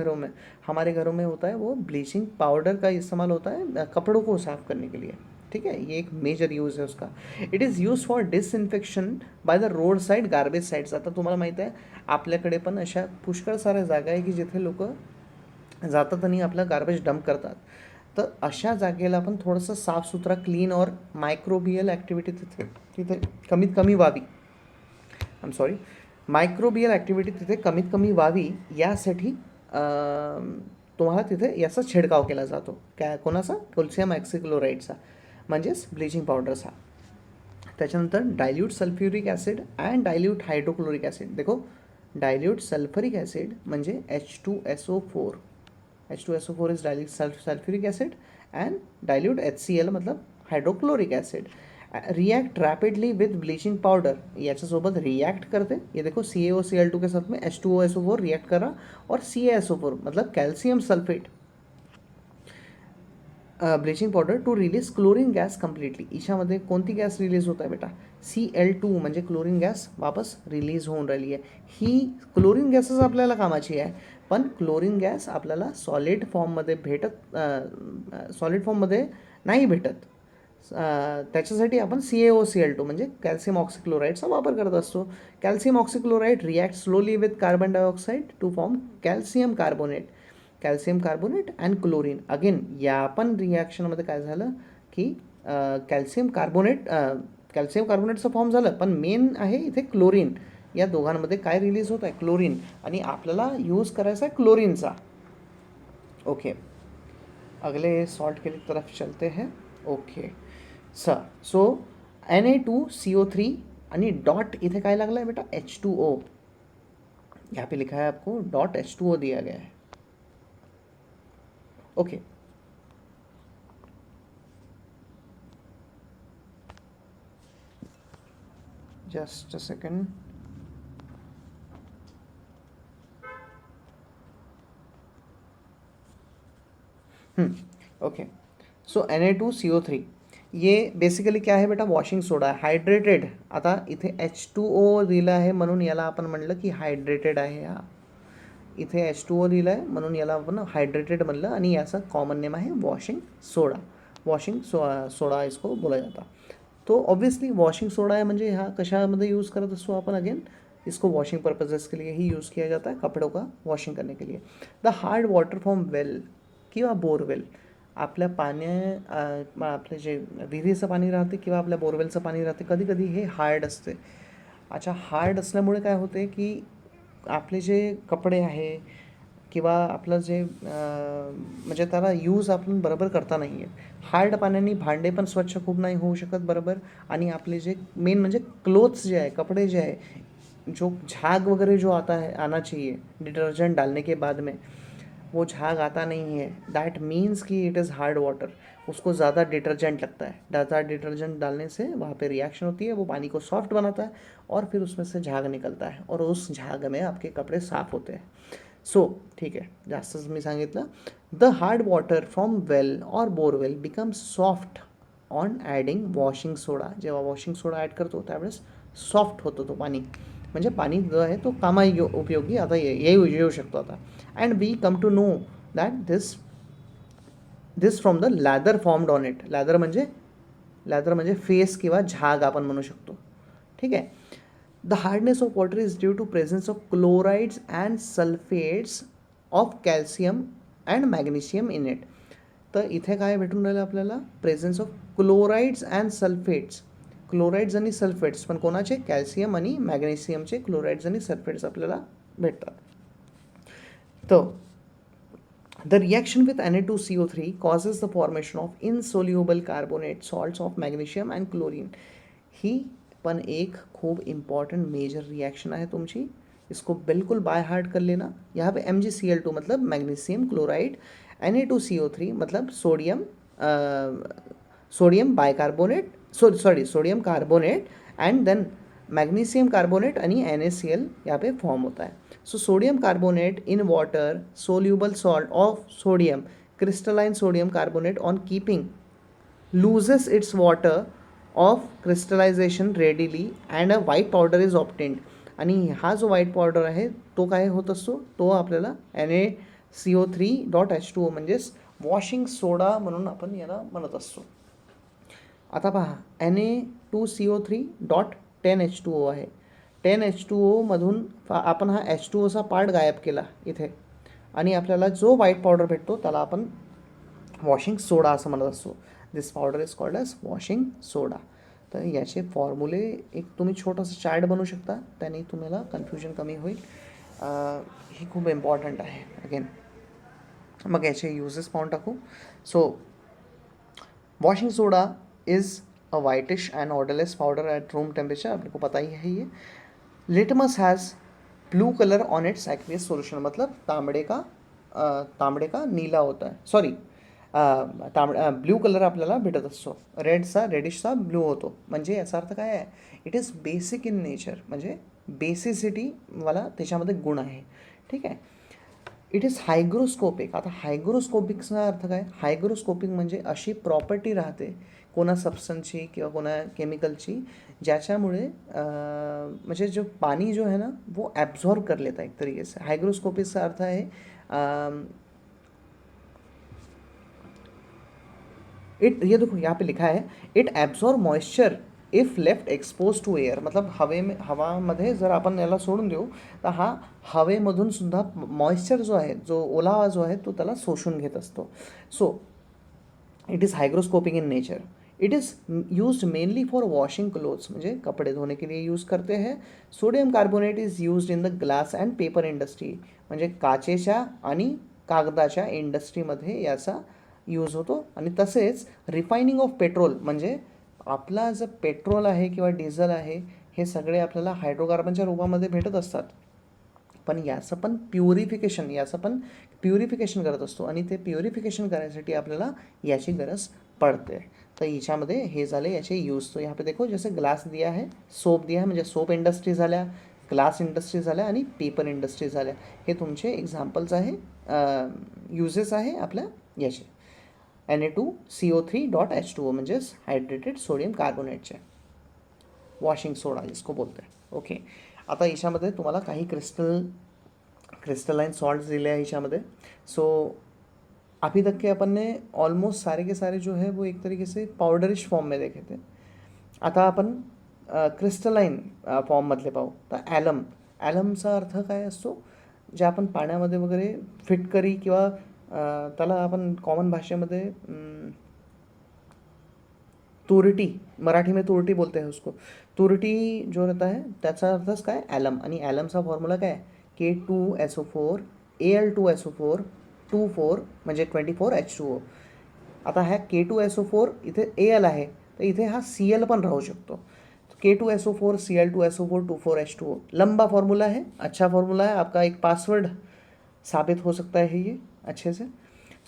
घरों में होता है वो ब्लीचिंग पाउडर का इस्तेमाल होता है कपड़ों को साफ़ करने के लिए. ठीक है, ये एक मेजर यूज़ है उसका. It is use for disinfection by the road side garbage sides. आता तुम्हाला माहीत आहे आपल्याकडे पण अशा पुष्कळ साऱ्या जागा आहे की जिथे लोक जातात आणि आपलं गार्बेज डंप करतात. तर अशा जागेला आपण थोडंसं साफसुथरा, क्लीन और मायक्रोबियल ॲक्टिव्हिटी तिथे कमीत कमी व्हावी. मायक्रोबियल ॲक्टिव्हिटी तिथे कमीत कमी व्हावी यासाठी तुम्हाला तिथे याचा छिडकाव केला जातो. कोणाचा? कॅल्शियम ऑक्सीक्लोराइडचा, म्हणजेच ब्लिचिंग पावडरचा. त्याच्यानंतर dilute sulphuric acid and dilute hydrochloric acid. देखो, डायल्यूट सल्फ्युरिक ॲसिड म्हणजे H2SO4. H2SO4 is dilute sulphuric acid and dilute HCl मतलब हायड्रोक्लोरिक ॲसिड. रिएक्ट रैपिडली विद ब्लीचिंग पाउडर. याच्यासोबत रिएक्ट करते. ये देखो CaOCl2 के साथ में H2SO4 रिएक्ट करा और CaSO4 मतलब calcium sulphate bleaching powder to release chlorine gas completely. याच्यामध्ये कोणती गॅस रिलीज होत आहे बेटा? Cl2 म्हणजे क्लोरीन गॅस वापस रिलीज होऊन राहिली आहे. ही क्लोरीन गॅसच आपल्याला कामाची आहे, पण क्लोरीन गॅस आपल्याला सॉलिड फॉर्ममध्ये नाही भेटत. त्याच्यासाठी आपण CaOCl2 म्हणजे कॅल्शियम ऑक्सीक्लोराइडचा वापर करत असतो. Calcium oxychloride react slowly with carbon dioxide to form calcium carbonate and chlorine. Again या पण रिॲक्शनमध्ये काय झालं की कॅल्शियम कार्बोनेटचं फॉर्म झालं, पण मेन आहे इथे क्लोरीन. या दोघांमध्ये काय रिलीज होत आहे? क्लोरीन. आणि आपल्याला यूज करायचा आहे क्लोरीनचा. ओके, अगले सॉल्ट के तरफ चलते हैं. ओके सो Na2CO3 आणि डॉट इथे काय लागला है बेटा? H2O. यहाँ पे लिखा है आपको डॉट H2O दिया गया है. Okay, just a second. Okay, so Na2CO3 ये बेसिकली क्या है बेटा? वॉशिंग सोडा हायड्रेटेड. आता इथे H2O दिला आहे म्हणून याला आपण म्हणलं की हायड्रेटेड आहे. हा इथे H2O दिला आहे म्हणून याला आपण हायड्रेटेड म्हणलं आणि याचा कॉमन नेम आहे वॉशिंग सोडा इसको बोला जाता. तो ऑब्वियसली वॉशिंग सोडा है म्हणजे ह्या कशामध्ये यूज़ करत असतो आपण? अगेन इसको वॉशिंग पर्पजेस के लिए ही यूज़ किया जाता है, कपड़ों का वॉशिंग करने के लिए. द हार्ड वॉटर फ्रॉम वेल किंवा बोरवेल. आपल्या आपले जे विहिरीचं पाणी राहते किंवा आपल्या बोरवेलचं पाणी राहते, कधी कधी हे हार्ड असते. अच्छा, हार्ड असल्यामुळे काय होते की आपले जे कपडे आहे किंवा आपलं जे म्हणजे त्याला यूज आपण बरोबर करता नाही आहे. हार्ड पाण्याने भांडे पण स्वच्छ खूप नाही होऊ शकत बरोबर. आणि आपले जे मेन म्हणजे क्लोथ्स जे आहे, कपडे जे आहे, जो झाग वगैरह जो आना चाहिए डिटर्जेंट डालने के बाद में, वो झाग आता नहीं है. दैट मीन्स कि इट इज़ हार्ड वाटर. उसको ज़्यादा डिटर्जेंट लगता है. ज़्यादा डिटर्जेंट डालने से वहाँ पे रिएक्शन होती है, वो पानी को सॉफ्ट बनाता है और फिर उसमें से झाग निकलता है और उस झाग में आपके कपड़े साफ़ होते हैं. सो ठीक आहे, जास्तच मी सांगितलं. The hard water from well और borewell becomes soft on adding washing soda. जेव्हा वॉशिंग सोडा ॲड करतो त्यावेळेस सॉफ्ट होतो तो पाणी. म्हणजे पाणी जो आहे तो उपयोगी आता येऊ शकतो आता. And we come to know that this from the lather formed on it. Lather म्हणजे फेस किंवा झाग आपण म्हणू शकतो. ठीक आहे. The hardness of water is due to presence of chlorides and sulphates of calcium and magnesium in it. तर इथे काय भेटून राहिलं आपल्याला, presence of chlorides and sulphates, chlorides आणि सल्फेट्स, पण कोणाचे, कॅल्शियम आणि मॅग्नेशियमचे क्लोराइड्स आणि सल्फेट्स आपल्याला भेटतात. तर the reaction with Na2CO3 causes the formation of insoluble carbonate salts of magnesium and chlorine. ही पण एक खूप इम्पॉर्टंट मेजर रिएक्शन है तुमची, इसको बिल्कुल बाय हार्ट कर लेना. यहाँ पे MgCl2 मतलब मैग्नीशियम क्लोराइड, Na2CO3 मतलब sodium bicarbonate, sodium carbonate and then magnesium carbonate आणि NaCl यहाँ पे फॉर्म होता है. So sodium carbonate in water, soluble salt of sodium, crystalline sodium carbonate on keeping loses its water of crystallization readily and a white powder is obtained. आणि हा जो white powder आहे तो काय होत असतो, तो आपल्याला NaCO3.H2O म्हणजेच वॉशिंग सोडा म्हणून आपण याला म्हणत असतो. आता पहा Na2CO3.10H2O आहे. 10H2O मधून आपण हा H2Oचा पार्ट गायब केला इथे, आणि आपल्याला जो व्हाईट पावडर भेटतो त्याला आपण वॉशिंग सोडा असं म्हणत असतो. This powder is called as washing soda. तर याचे फॉर्म्युले एक तुम्ही छोटंसं चार्ट बनवू शकता, त्याने तुम्हाला कन्फ्युजन कमी होईल. ही खूप इम्पॉर्टंट आहे अगेन. मग याचे यूजेस पाहून टाकू. So washing soda is a whitish end odourless powder at room temperature, आपको पता ही है ये. Litmus has blue colour on it's aqueous solution, मतलब तांबडे का नीला होता है, सॉरी ब्ल्यू कलर आपल्याला भेटत असतो. रेडिशचा ब्लू होतो. म्हणजे याचा अर्थ काय आहे, it is basic in nature, म्हणजे बेसिसिटीवाला त्याच्यामध्ये गुण आहे. ठीक आहे. It is hygroscopic. आता हायग्रोस्कोपिकचा अर्थ काय, हायग्रोस्कोपिक म्हणजे अशी प्रॉपर्टी राहते कोणा सबस्टन्सची किंवा कोणा केमिकलची ज्याच्यामुळे म्हणजे जो पानी जो है ना वो एब्जॉर्ब कर लेता है एक तरीके से. हाइग्रोस्कोपिक अर्थ है इट, ये देखो यहाँ पे लिखा है it absorb moisture if left expose to air, मतलब हवामध्ये जर आपण याला सोडून देऊ तर हा हवेमधून सुद्धा मॉइश्चर जो आहे, जो ओलावा जो आहे तो त्याला शोषून घेत असतो. So it is hygroscopic in nature. It is used mainly for washing clothes, म्हणजे कपड़े धोने के लिए यूज़ करते हैं. Sodium carbonate is used in the glass and paper industry, म्हणजे काचेच्या आणि कागदाच्या इंडस्ट्रीमध्ये याचा यूज होतो. आणि तसेच रिफायनिंग ऑफ पेट्रोल, म्हणजे आपला जर पेट्रोल आहे किंवा डिझेल आहे हे सगळे आपल्याला हायड्रोकार्बनच्या रूपामध्ये भेटत असतात, पण याचं पण प्युरिफिकेशन करत असतो, आणि ते प्युरिफिकेशन करण्यासाठी आपल्याला याची गरज पड़ते. तो याच्यामध्ये हे झाले याचे यूज. तो यहाँ पे देखो जैसे ग्लास दिया है, सोप दिया है, म्हणजे सोप इंडस्ट्री झाल्या, ग्लास इंडस्ट्री झाल्या आणि पेपर इंडस्ट्री झाल्या. हे तुमचे एक्झाम्पल्स आहे, यूजेस आहे आपल्या याचे Na2CO3.H2O म्हणजेच हायड्रेटेड सोडियम कार्बोनेटचे, वॉशिंग सोडा जिसको बोलते हैं. ओके. आता याच्यामध्ये तुम्हाला काही क्रिस्टलाइन सॉल्ट्स दिले हैं याच्यामध्ये. सो अभी तक के अपन ने ऑलमोस्ट सारे के सारे जो है वो एक तरीके से पाउडरिश फॉर्म में देखे थे. आता आपण क्रिस्टलाइन फॉर्ममधले पाहू. तर ॲलमचा अर्थ काय असतो, जे आपण पाण्यामध्ये वगैरे फिटकरी किंवा त्याला आपण कॉमन भाषेमध्ये तुरटी, मराठी में तुरटी बोलते हैं उसको. तुरटी जो रहता है त्याचा अर्थच काय, ॲलम. आणि ॲलमचा फॉर्म्युला काय, K2SO4 Al2SO4 24 म्हणजे 24H2O. आता ह्या K2SO4 इथे Al आहे तर इथे हा Cl पण राहू शकतो. K2SO4 Cl2SO4 24H2O लंबा फॉर्मूला है, अच्छा फॉर्मूला है, आपका एक पासवर्ड साबित हो सकता है ये अच्छे से.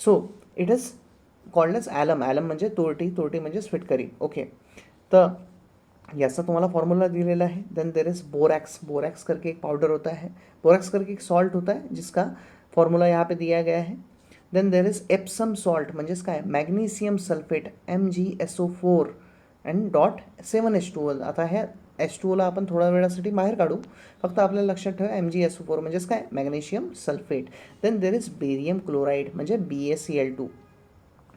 So it is called as alum. Alum म्हणजे तुरटी म्हणजे फिटकरी. ओके. तर याचा तुम्हाला फॉर्मूला दिलेला है. देन देर इज़ बोरैक्स करके एक पाउडर होता है, बोरैक्स करके एक सॉल्ट होता है जिसका फॉर्मूला यहाँ पे दिया गया है. Then there is Epsom salt म्हणजेच काय, magnesium sulphate MgSO4 and .7H2O. आता ह्या H2Oला आपण थोड्या वेळासाठी बाहेर काढू, फक्त आपल्याला लक्षात ठेवा MgSO4 म्हणजेच काय, magnesium sulphate. Then there is barium chloride म्हणजे BaCl2.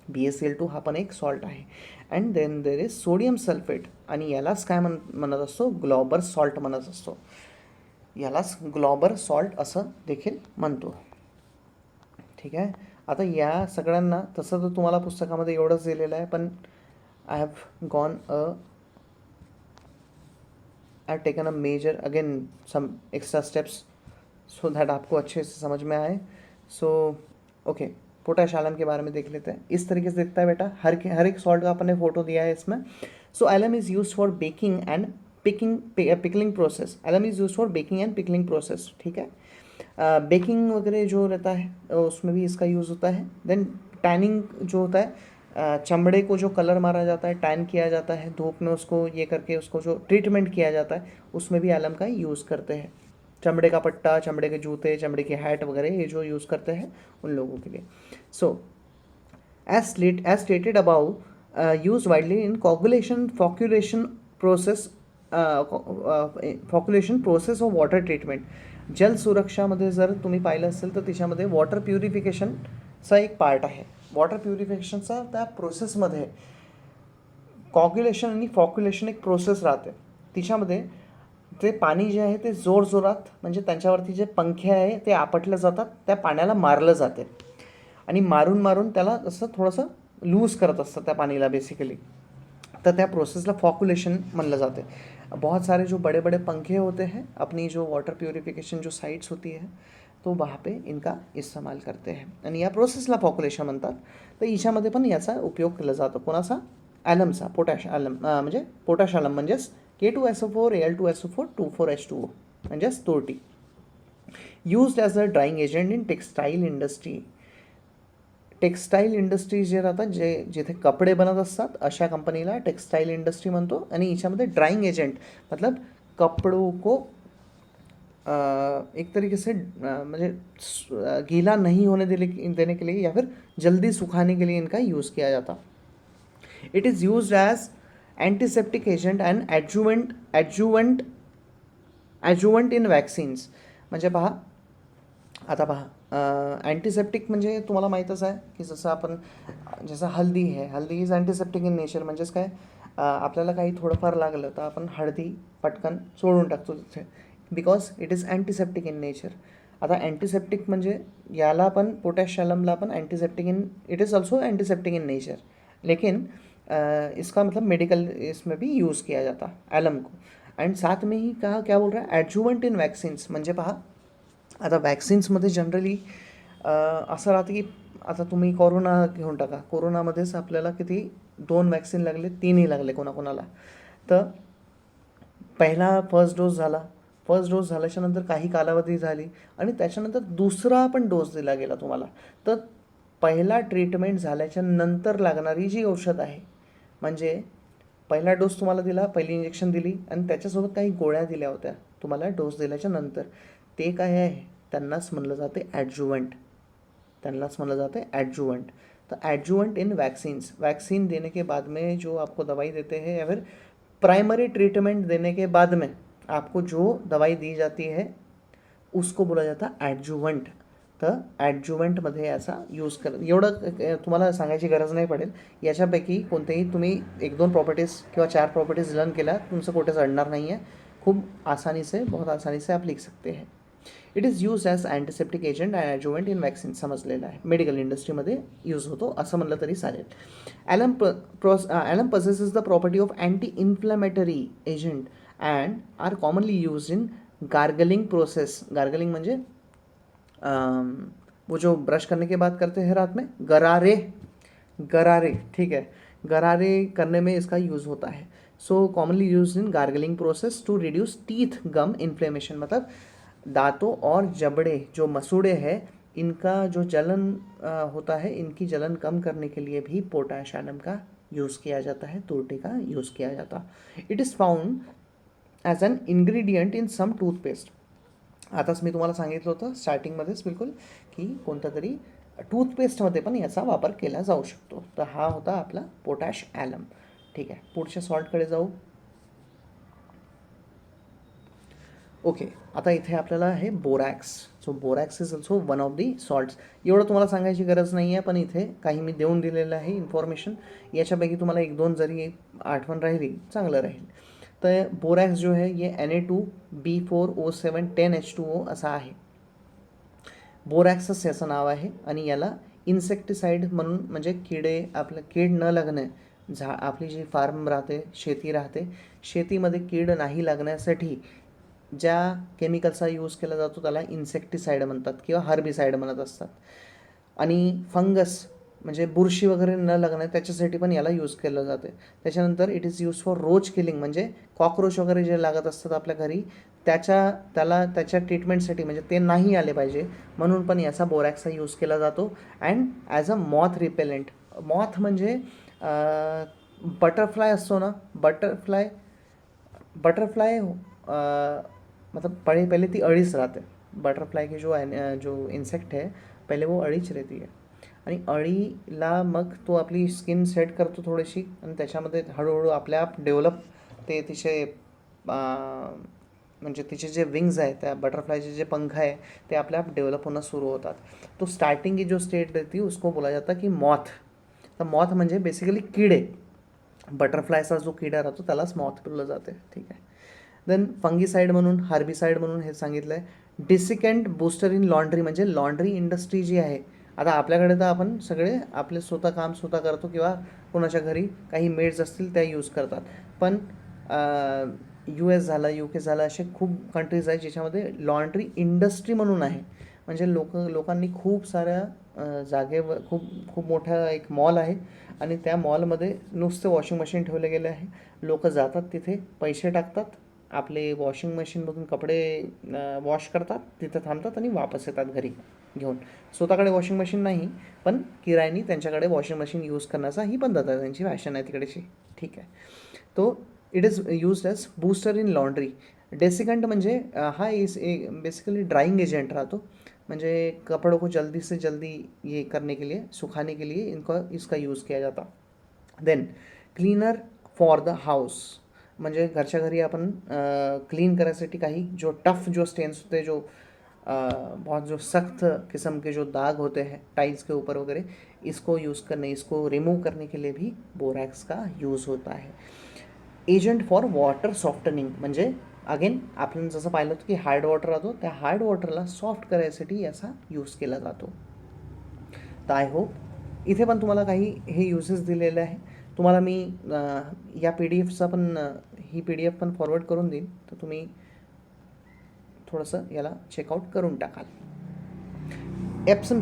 BaCl2 हा पण एक सॉल्ट आहे. And then there is sodium sulphate, आणि यालाच काय म्हणत असतो, ग्लॉबर सॉल्ट म्हणत असतो. यालाच ग्लॉबर सॉल्ट असं देखील म्हणतो. ठीक आहे. आता या सगळ्यांना तसं तर तुम्हाला पुस्तकामध्ये एवढंच दिलेलं आहे, पण I have gone I have taken a major again some extra steps so that आपको अच्छे से समझ में आए. सो ओके, पोटाश एलम के बारे में देख लेते हैं. इस तरीके से दिखता है बेटा, हर एक सॉल्ट का अपने फोटो दिया है इसमें. So alum is use for baking and pickling process. Alum is use for baking and pickling process. ठीक है. बेकिंग वगैरह जो रहता है उसमें भी इसका यूज़ होता है. देन टैनिंग जो होता है, चमड़े को जो कलर मारा जाता है, टैन किया जाता है धूप में, उसको ये करके उसको जो ट्रीटमेंट किया जाता है, उसमें भी एलम का यूज़ करते हैं. चमड़े का पट्टा, चमड़े के जूते, चमड़े की हैट वगैरह ये जो यूज़ करते हैं उन लोगों के लिए. So as stated above, use widely in flocculation process of water treatment. जल सुरक्षामध्ये जर तुम्ही पाहिलं असेल तर त्याच्यामध्ये वॉटर प्युरिफिकेशनचा एक पार्ट आहे. वॉटर प्युरिफिकेशनचा त्या प्रोसेसमध्ये कॉग्युलेशन आणि फॉक्युलेशन एक प्रोसेस राहते. तिच्यामध्ये ते पाणी जे आहे ते जोरजोरात, म्हणजे त्यांच्यावरती जे पंखे आहे ते आपटले जातात, त्या पाण्याला मारलं जाते आणि मारून त्याला असं थोडंसं लूज करत असतं त्या पाणीला बेसिकली. तो त्या प्रोसेसला फॉक्युलेशन म्हणलं जाते. बहुत सारे जो बड़े बड़े पंखे होते हैं, अपनी जो वाटर प्यूरिफिकेशन जो साइट्स होती है तो वहाँ पे इनका इस्तेमाल करते हैं आणि या प्रोसेसला फॉक्युलेशन म्हणतात. तर हिच्यामध्ये पण याचा उपयोग केला जातो. कोणाचा? ॲलमचा, पोटॅश ॲलम, म्हणजे पोटॅश ॲलम म्हणजेच K2SO4 Al2SO4 2,4H2O म्हणजेच तोरटी. Used as a drying agent in textile industry. Textile industry जे राहतात, जिथे कपडे बनत असतात अशा कंपनीला टेक्स्टाईल इंडस्ट्री म्हणतो. आणि याच्यामध्ये ड्राइंग एजेंट मतलब कपड़ों को एक तरीके से म्हणजे गीला नहीं होने देने के लिए या फिर जल्दी सुखाने के लिए इनका यूज़ किया जाता. It is used as antiseptic agent and adjuvant in vaccines. म्हणजे आता पहा, अँटीसेप्टिक म्हणजे तुम्हाला माहीतच आहे की जसं हल्दी आहे, हल्दी इज अँटीसेप्टिक इन नेचर. म्हणजेच काय, आपल्याला काही थोडंफार लागलं तर आपण हळदी पटकन सोडून टाकतो तिथे, because it is antiseptic in nature. आता अँटीसेप्टिक म्हणजे याला पण, पोटॅश ॲलमला पण antiseptic it is also antiseptic in nature, लेकिन इसका मतलब मेडिकल इसमें भी यूज़ किया जाता एलम को. एंड साथ में ही कहा, क्या बोल रहा है, ॲज्युवंट इन वॅक्सिन्स. म्हणजे पहा, आता वॅक्सिन्समध्ये जनरली असं राहतं की आता तुम्ही कोरोना घेऊन टाका. कोरोनामध्येच आपल्याला किती 2 वॅक्सिन लागले, 3ही लागले कोणाकोणाला. तर फर्स्ट डोस झाला. फर्स्ट डोस झाल्याच्या नंतर काही कालावधी झाली आणि त्याच्यानंतर दुसरा पण डोस दिला गेला तुम्हाला. तर पहिला ट्रीटमेंट झाल्याच्या नंतर लागणारी जी औषध आहे, म्हणजे पहिला डोस तुम्हाला दिला, पहिली इंजेक्शन दिली आणि त्याच्यासोबत काही गोळ्या दिल्या होत्या तुम्हाला डोस दिल्याच्या नंतर, ते काय आहे, त्यांनाच म्हणलं जाते ॲडजुवंट. तो एडजुवेंट इन वैक्सीन्स, वैक्सीन देने के बाद में जो आपको दवाई देते हैं या फिर प्राइमरी ट्रीटमेंट देने के बाद में आपको जो दवाई दी जाती है उसको बोला जाता है ॲडजुवंट. तर ॲडजुवंटमध्ये याचा यूज एवढं तुम्हाला सांगायची गरज नाही पडेल. याच्यापैकी कोणतेही तुम्ही 1-2 प्रॉपर्टीज किंवा 4 प्रॉपर्टीज लर्न केल्या, तुमचं कुठेच अडणार नाही आहे. खूप बहुत आसानी से आप लिख सकते हैं. It is use as antiseptic agent and adjuvant in vaccine समजलेलं आहे. मेडिकल इंडस्ट्रीमध्ये यूज होतो असं म्हणलं तरी चालेल. Alum possesses the property of anti inflammatory agent and are commonly use in gargling process. Gargling म्हणजे वो जो ब्रश करने के बाद करते हैं रात में, गरारे, ठीक है, गरारे करने में इसका यूज़ होता है. So commonly use in gargling process to reduce teeth gum inflammation. मतलब दांतों और जबड़े जो मसूड़े हैं, इनका जो जलन होता है, इनकी जलन कम करने के लिए भी पोटॅश ॲलम का यूज़ किया जाता है, तोरटी का यूज़ किया जाता. It is found as an ingredient in some toothpaste. आताच मी तुम्हाला सांगितलं होतं स्टार्टिंगमध्येच बिलकुल की कोणत्या तरी टूथपेस्टमध्ये पण याचा वापर केला जाऊ शकतो. तर हा होता आपला पोटॅश ॲलम. ठीक आहे, पुढच्या सॉल्टकडे जाऊ. ओके, आता इथे आपल्याला आहे borax. So borax is also one of the salts. एवढं तुम्हाला सांगायची गरज नाही आहे, पण इथे काही मी देऊन दिलेलं आहे इन्फॉर्मेशन. याच्यापैकी तुम्हाला 1-2 जरी आठवण राहिली चांगलं राहील. तर बोरॅक्स जो आहे ये Na2B4O710H2O असा आहे. बोरॅक्सच याचं नाव आहे आणि याला इन्सेक्टिसाइड म्हणून, म्हणजे किडे, आपलं कीड न लागणे, आपली जी फार्म राहते, शेती राहते, शेतीमध्ये कीड नाही लागण्यासाठी ज्या केमिकलचा यूज केला जातो त्याला इन्सेक्टिसाइड म्हणतात किंवा हर्बिसाइड म्हणत असतात. आणि फंगस म्हणजे बुरशी वगैरे न लागणे त्याच्यासाठी पण याला यूज केलं जाते. त्याच्यानंतर it is use for roach killing, म्हणजे कॉकरोच वगैरे जे लागत असतात आपल्या घरी त्याच्या ट्रीटमेंटसाठी, म्हणजे ते नाही आले पाहिजे म्हणून पण याचा बोरॅक्सचा यूज केला जातो. And as a moth repellent. Moth म्हणजे बटरफ्लाय असतो ना, बटरफ्लाय मतलब पहले ती अळीच राहते. बटरफ्लाई की जो इंसेक्ट है पहले वो अळीच रहती है. आणि अळीला मग तो आपली स्किन सेट करतो थोडीशी आणि त्याच्यामध्ये हळूहळू आपल्या आप डेव्हलप ते तिचे म्हणजे तिचे जे विंग्स आहेत, त्या बटरफ्लायचे जे पंख आहे ते आपल्या आप डेव्हलप होणं सुरू होतात. तो स्टार्टिंग की जो स्टेट रहती है उसको बोला जाता की मॉथ. तर मॉथ म्हणजे बेसिकली किडे. बटरफ्लायचा जो किडा राहतो त्यालाच मॉथ बोललं जाते. ठीक आहे. देन फंगीसाईड म्हणून, हार्बिसाईड म्हणून हे सांगितलं आहे. डिसिकँट बूस्टर इन लॉन्ड्री, म्हणजे लॉन्ड्री इंडस्ट्री जी आहे. आता आपल्याकडे तर आपण सगळे आपले स्वतः काम स्वतः करतो किंवा कोणाच्या घरी काही मेड्स असतील त्या यूज करतात. पण US झालं, UK झालं, असे खूप कंट्रीज आहेत ज्याच्यामध्ये लॉन्ड्री इंडस्ट्री म्हणून आहे. म्हणजे लोकांनी खूप साऱ्या जागेवर खूप मोठा एक मॉल आहे आणि त्या मॉलमध्ये नुसते वॉशिंग मशीन ठेवले गेले आहे. लोक जातात तिथे, पैसे टाकतात, आपले वॉशिंग मशीनमधून कपडे वॉश करतात, तिथं थांबतात आणि वापस येतात घरी घेऊन. स्वतःकडे वॉशिंग मशीन नाही, पण किरायनी त्यांच्याकडे वॉशिंग मशीन यूज करण्याचा ही पद्धत आहे, त्यांची फॅशन आहे तिकडेची. ठीक आहे. तो it is used as booster in laundry. Desiccant म्हणजे हा इस बेसिकली ड्राइंग एजेंट राहतो, म्हणजे कपड़ों को जल्दी से जल्दी ये करने के लिए, सुखाने के लिए इसका यूज़ किया जाता. Then cleaner for the house, म्हणजे घरच्या घरी आपण क्लीन करायसाठी काही जो टफ जो स्टेन्स होते, जो बहुत जो सख्त किस्म के जो दाग होते हैं टाइल्स के ऊपर वगैरह, इसको रिमूव करने के लिए भी बोरॅक्स का यूज़ होता है. एजंट फॉर वॉटर सॉफ्टनिंग, म्हणजे अगेन आपण जसं पाहिलं होतं की हार्ड वॉटर राहतो, त्या हार्ड वॉटरला सॉफ्ट करायसाठी याचा यूज केला जातो. तर आय होप इथे पण तुम्हाला काही हे युजेस दिलेले आहे. तुम्हाला मी या PDF पण ही PDF पण फॉरवर्ड करून देईन, तर तुम्ही थोडंसं याला चेकआउट करून टाकाल. एप्सम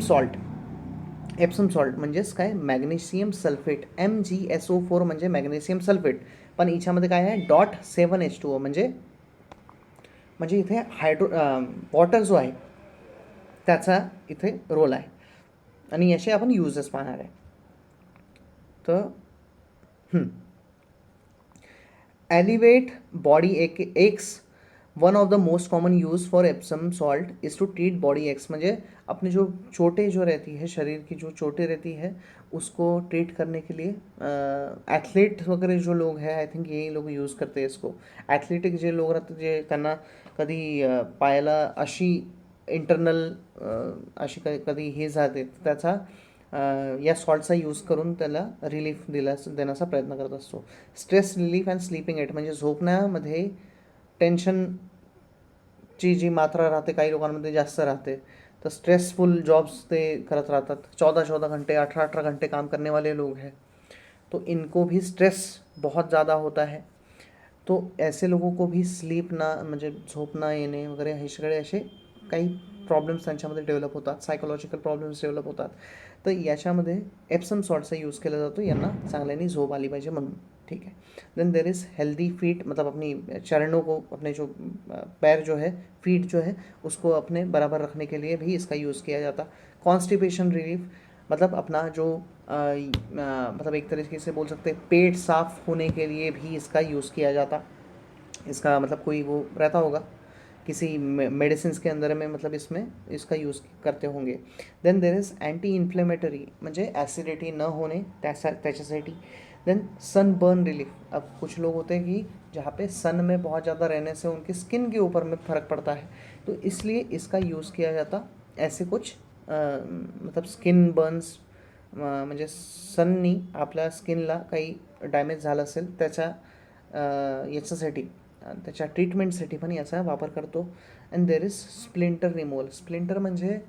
सॉल्ट म्हणजेच काय, मॅग्नेशियम सल्फेट. MgSO4 म्हणजे मॅग्नेशियम सल्फेट, पण याच्यामध्ये काय आहे .7H2O, म्हणजे इथे वॉटर जो आहे त्याचा इथे रोल आहे आणि याचे आपण यूजेस पाहणार आहे. तर alleviate body aches. One of the most common use for Epsom salt is to treat body aches, म्हणजे अपने जो चोटें जो रहती है, शरीर की जो चोटें रहती है उसको ट्रीट करने के लिए ॲथलीट वगैरे जो लोग हैं, आय थिंक ये लोग यूज़ करते हैं इसको. ॲथलेटिक जे लोक राहतात, जे त्यांना कधी पायाला अशी इंटरनल अशी कधी हे जाते, त्याचा या सॉल्टचा यूज करून त्याला रिलीफ देण्याचा प्रयत्न करत असतो. Stress relief and sleeping at, म्हणजे झोपण्यामध्ये टेन्शनची जी मात्रा राहते काही लोकांमध्ये जास्त राहते, तर स्ट्रेसफुल जॉब्स ते करत राहतात, 14-14 घंटे 18-18 घंटे काम करने वाले लोग हैं, तो इनको भी स्ट्रेस बहुत ज़्यादा होता है. तो ऐसे लोगों को भी स्लीप ना, म्हणजे झोप ना येणे वगैरे, हे सगळे असे काही प्रॉब्लेम्स त्यांच्यामध्ये डेव्हलप होतात, सायकोलॉजिकल प्रॉब्लेम्स डेव्हलप होतात. तर याच्यामध्ये एप्सम सॉल्टचा यूज़ केला जातो यांना चांगल्याने झोप आली पाहिजे म्हणून. ठीक है. Then there is healthy feet, मतलब अपनी चरणों को, अपने जो पैर जो है, फीट जो है, उसको अपने बराबर रखने के लिए भी इसका यूज़ किया जाता. कॉन्स्टिपेशन रिलीफ, मतलब अपना जो मतलब एक तरीके से बोल सकते हैं पेट साफ होने के लिए भी इसका यूज़ किया जाता. इसका मतलब कोई वो रहता होगा किसी मेडिसिन्स के अंदर में, मतलब इसमें इसका यूज़ करते होंगे. Then there is anti inflammatory, म्हणजे ॲसिडिटी न होणे त्याच्यासाठी. Then sunburn relief. अब कुछ लोग होते हैं कि जहाँ पे सन में बहुत ज़्यादा रहने से उनकी स्किन के ऊपर में फ़र्क पड़ता है, तो इसलिए इसका यूज़ किया जाता ऐसे कुछ मतलब स्किन बर्न्स म्हणजे सननी आपल्या स्किनला काही डॅमेज झालं असेल त्याच्या याच्यासाठी त्याच्या ट्रीटमेंटसाठी पण याचा वापर करतो. And there is splinter removal. Splinter म्हणजे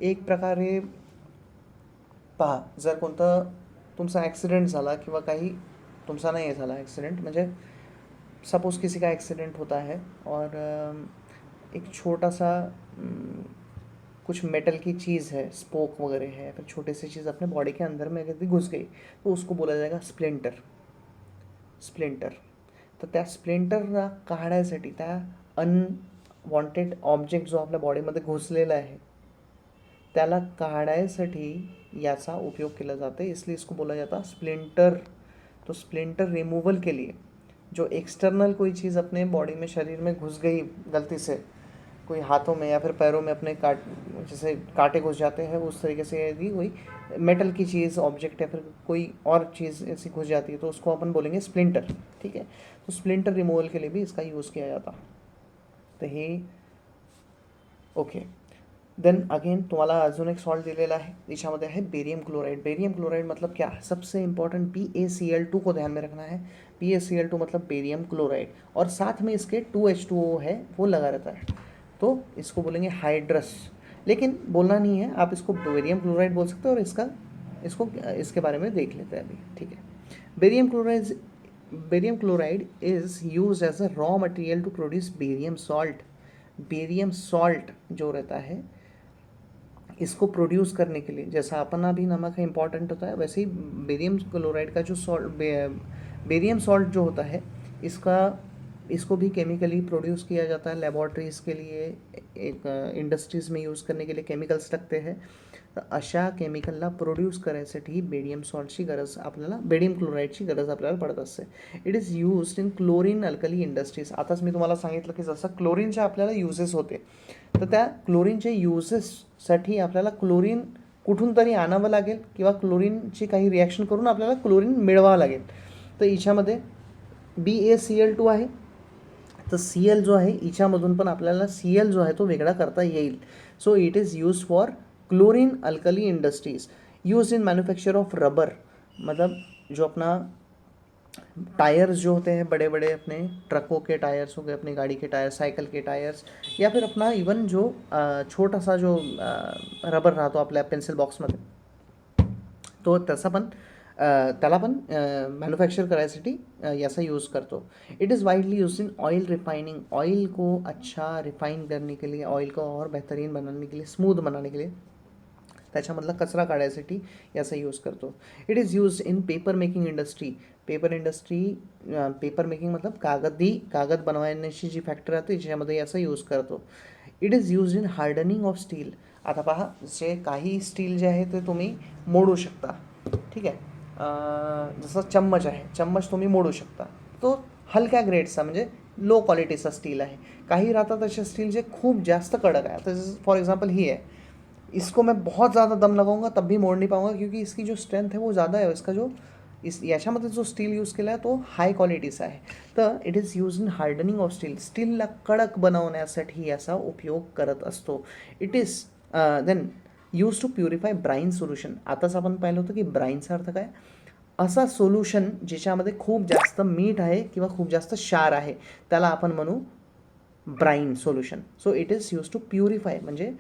एक प्रकारे पहा, जर कोणतं तुमचा ॲक्सिडेंट झाला किंवा काही तुमचा नहीं झाला एक्सीडेंट, म्हणजे सपोज किसी का एक्सीडेंट होता है और एक छोटा सा कुछ मेटल की चीज़ है, स्पोक वगैरह है, फिर छोटी सी चीज़ अपने बॉडी के अंदर में यदि घुस गई तो उसको बोला जाएगा स्प्लिंटर. स्प्लिंटर. तर त्या स्प्लिंटरला काढायसाठी त्या अनवॉन्टेड ऑब्जेक्ट जो आपल्या बॉडीमध्ये घुसलेला आहे त्याला काढायसाठी याचा उपयोग केला जाता है, इसलिए इसको बोला जाता स्प्लिंटर. तो स्प्लिंटर रिमूवल के लिए जो एक्सटर्नल कोई चीज़ अपने बॉडी में शरीर में घुस गई गलती से, कोई हाथों में या फिर पैरों में अपने जैसे कांटे घुस जाते हैं, उस तरीके से यदि कोई मेटल की चीज़ ऑब्जेक्ट या फिर कोई और चीज़ ऐसी घुस जाती है तो उसको अपन बोलेंगे स्प्लिंटर. ठीक है, तो स्प्लिंटर रिमूवल के लिए भी इसका यूज़ किया जाता. तर हे ओके. देन अगेन तुम्हाला अजून एक सॉल्ट दिलेला आहे, याच्यामध्ये आहे बेरियम क्लोराइड. बेरियम क्लोराइड मतलब क्या है? सबसे इंपॉर्टेंट PaCl2 को ध्यान में रखना है. PaCl2 मतलब बेरियम क्लोराइड, और साथ में इसके 2H2O है वो लगा रहता है, तो इसको बोलेंगे हाइड्रस. लेकिन बोलना नहीं है, आप इसको बेरियम क्लोराइड बोल सकते हो. और इसके बारे में देख लेते हैं अभी. ठीक है, barium chloride is use as a raw material to produce barium salt. Barium salt जो रहता है इसको प्रोड्यूस करने के लिए, जैसा अपना भी नमक है इंपॉर्टेंट होता है, वैसे ही बेरियम क्लोराइड का जो बेरियम सॉल्ट जो होता है इसको भी केमिकली प्रोड्यूस किया जाता है लॅबॉरेटरीज के लिए. एक इंडस्ट्रीज में यूज़ करने के लिए केमिकल्स लागते हैं. तर अशा केमिकलला प्रोड्यूस करायसाठी बेरियम सॉल्टची गरज आपल्याला, बेरियम क्लोराईडची गरज आपल्याला पडत असते. It is used in chlorine alkali industries. आताच मी तुम्हाला सांगितलं की जसं क्लोरीनचे आपल्याला युजेस होते, तर त्या क्लोरीनच्या युजेससाठी आपल्याला क्लोरीन कुठून तरी आणावं लागेल किंवा क्लोरीनची काही रिॲक्शन करून आपल्याला क्लोरीन मिळवावं लागेल. तर याच्यामध्ये BaCl2 आहे, तर Cl जो आहे याच्यामधून पण आपल्याला Cl जो आहे तो वेगळा करता येईल. So it is use for chlorine alkali industries, use in manufacture of rubber. मतलब जो अपना टायर्स जो होते हैं बड़े बड़े, अपने ट्रकों के टायर्स हो गए, अपनी गाड़ी के टायर्स, सायकल के टायर्स, या फिर अपना इवन जो छोटा सा जो रबर राहतो आपल्या पेन्सिल बॉक्समध्ये, तो तसा पण त्याला पण मॅन्युफॅक्चर करायसाठी याचा यूज़ करतो. It is widely use in oil refining. Oil को अच्छा रिफाइन करने के लिए, ऑयल को और बेहतरीन बनाने के लिए, स्मूथ बनाने के लिए, त्याच्यामधला कचरा काढायसाठी याचा यूज़ करतो. It is use in paper making industry. Paper making मतलब कागद बनवण्याची जी फॅक्टरी राहते ज्याच्यामध्ये याचा यूज़ करतो. It is use in hardening of steel. आता पहा, जे काही स्टील जे आहे ते तुम्ही मोडू शकता. ठीक आहे, जसं चम्मच आहे, चम्मच तुम्ही मोडू शकता, तो हलक्या ग्रेडचा म्हणजे लो क्वालिटीचा स्टील आहे. काही राहतात असे स्टील जे खूप जास्त कडक आहे. आता जैसे फॉर एग्जांपल ही है, इसको मैं बहुत ज़्यादा दम लगाऊंगा तब भी मोड़ नहीं पाऊंगा, क्योंकि इसकी जो स्ट्रेंथ है वो ज़्यादा है. इसका जो याच्यामध्ये जो स्टील यूज़ केला आहे तो हाय क्वालिटीचा आहे. तर it is use in hardening of steel. स्टीलला कडक बनवण्यासाठी याचा उपयोग करत असतो. It is then use to purify brine solution. आताच आपण पाहिलं होतं की ब्राईनचा अर्थ काय, असा सोल्युशन ज्याच्यामध्ये खूप जास्त मीठ आहे किंवा खूप जास्त क्षार आहे त्याला आपण म्हणू brine solution. So it is use to purify, म्हणजे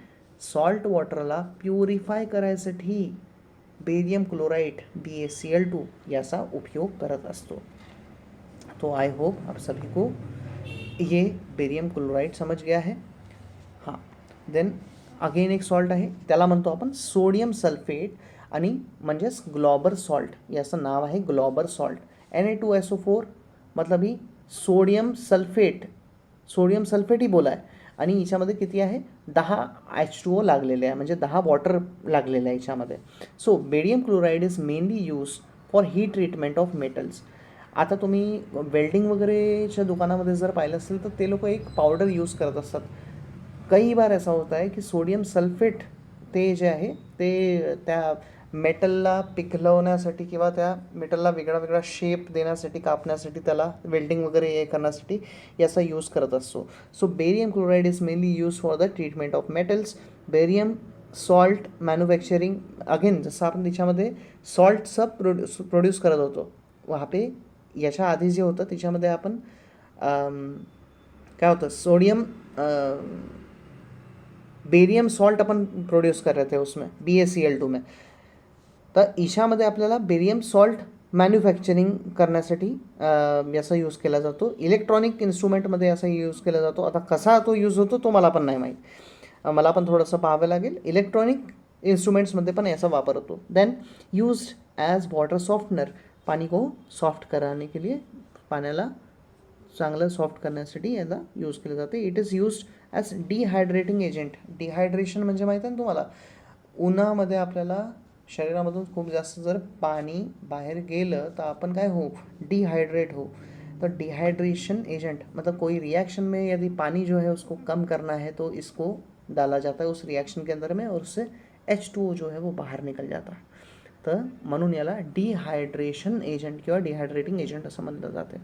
सॉल्ट वॉटरला प्युरिफाय करायसाठी बेरियम क्लोराइड BaCl2 याचा उपयोग करत असतो. तो आई होप आप सभी को ये बेरियम क्लोराइड समझ गया है. हां, देन अगेन एक सॉल्ट आहे, त्याला म्हणतो आपण सोडियम सल्फेट, आणि म्हणजेच ग्लॉबर सॉल्ट. याचं नाव आहे ग्लॉबर सॉल्ट. Na2SO4 मतलब ही सोडियम सल्फेट ही बोला आहे, आणि याच्यामध्ये किती आहे, 10 H2O लागलेले आहे, म्हणजे 10 वॉटर लागलेलं आहे याच्यामध्ये. So barium chloride is mainly use for heat treatment of metals. आता तुम्ही वेल्डिंग वगैरेच्या दुकानामध्ये जर पाहिलं असेल तर ते लोक एक पावडर यूज़ करत असतात. कई बार ऐसा होता है कि सोडियम सल्फेट ते जे आहे ते त्या मेटलला पिघलवण्यासाठी किंवा त्या मेटलला वेगळा वेगळा शेप देण्यासाठी, कापण्यासाठी, त्याला वेल्डिंग वगैरे हे करण्यासाठी याचा यूज करत असतो. So barium chloride is mainly use for the treatment of metals. Barium salt manufacturing, again जसं आपण त्याच्यामध्ये सॉल्टचं प्रोड्यूस करत होतो, वहाँ पे याच्या आधी जे होतं त्याच्यामध्ये आपण क्या होता सोडियम बेरियम सॉल्ट अपन प्रोड्यूस कर रहे थे उसमें BaCl2 में. तर ईशामध्ये आपल्याला बेरियम सॉल्ट मॅन्युफॅक्चरिंग करण्यासाठी याचा यूज केला जातो. इलेक्ट्रॉनिक इन्स्ट्रुमेंटमध्ये याचा यूज केला जातो. आता कसा तो यूज होतो तो मला पण नाही माहीत, मला पण थोडंसं पाहावं लागेल. इलेक्ट्रॉनिक इन्स्ट्रुमेंट्समध्ये पण याचा वापर होतो. Then used as water softener, पानी को सॉफ्ट कराने के लिए, पाण्याला चांगलं सॉफ्ट करण्यासाठी याला यूज केलं जाते. It is used as डिहायड्रेटिंग agent. Dehydration म्हणजे माहीत आहे ना तुम्हाला, उन्हामध्ये आपल्याला शरीरामधून खूप जास्त जर पाणी बाहर गेलं तो अपन काय हो, डिहाइड्रेट हो. तो डिहाइड्रेशन एजेंट मतलब कोई रिएक्शन में यदि पानी जो है उसको कम करना है तो इसको डाला जाता है उस रिएक्शन के अंदर में, और उससे H2O जो है वो बाहर निकल जाता है. तर म्हणून याला डिहायड्रेशन एजंट किंवा डिहायड्रेटिंग एजंट असं म्हणलं जाते.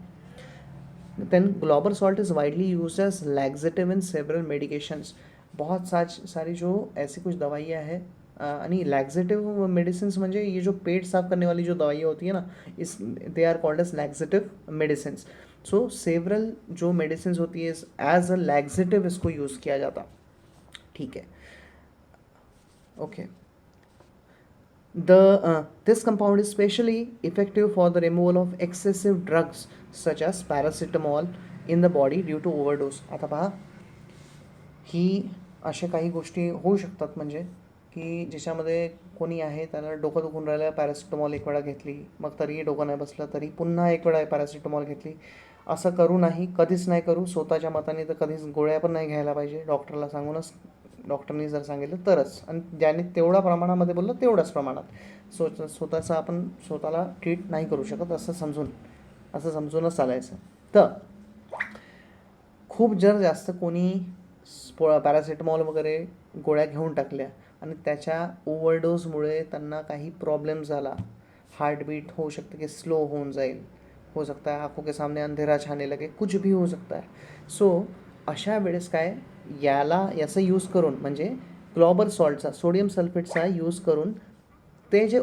Then global salt is widely use as laxative in several medications. बहुत सारी जो ऐसी कुछ दवाइयाँ हैं, आणि लॅक्झेटिव्ह मेडिसिन्स म्हणजे ये जो पेट साफ करने वाली जो दवाइयाँ होती है ना, इस they are called as laxative medicines. So several जो मेडिसिन्स होती है एज अ लैक्सेटिव इसको यूज़ किया जाता. ठीक है, okay. This compound is specially effective for the removal of excessive drugs such as paracetamol in the body due to overdose. आता पहा, ही अशा काही गोष्टी होऊ शकतात म्हणजे की ज्याच्यामध्ये कोणी आहे त्याला डोकं दुखून राहिलं, पॅरासिटामॉल एक वेळा घेतली, मग तरीही डोकं नाही बसलं, तरी पुन्हा एक वेळा पॅरासिटामॉल घेतली. असं करू नाही, कधीच नाही करू. स्वतःच्या मताने तर कधीच गोळ्या पण नाही घ्यायला पाहिजे. डॉक्टरला सांगूनच, डॉक्टरनी जर सांगितलं तरच, आणि ज्याने तेवढ्या प्रमाणामध्ये बोललं तेवढ्याच प्रमाणात. स्वतःचं आपण स्वतःला ट्रीट नाही करू शकत असं समजूनच चालायचं. तर खूप जर जास्त कोणी पॅरासिटामॉल वगैरे गोळ्या घेऊन टाकल्या आणि त्याच्या ओव्हरडोजमुळे त्यांना काही प्रॉब्लेम झाला, हार्टबीट होऊ शकते की स्लो होऊन जाईल, हो सकता है आँखों के सामने अंधेरा छाने लगे, कुछ भी हो सकता है. सो अशा वेळेस काय, याचा यूज करून म्हणजे ग्लोबल सॉल्टचा, सोडियम सल्फेटचा यूज करून ते जे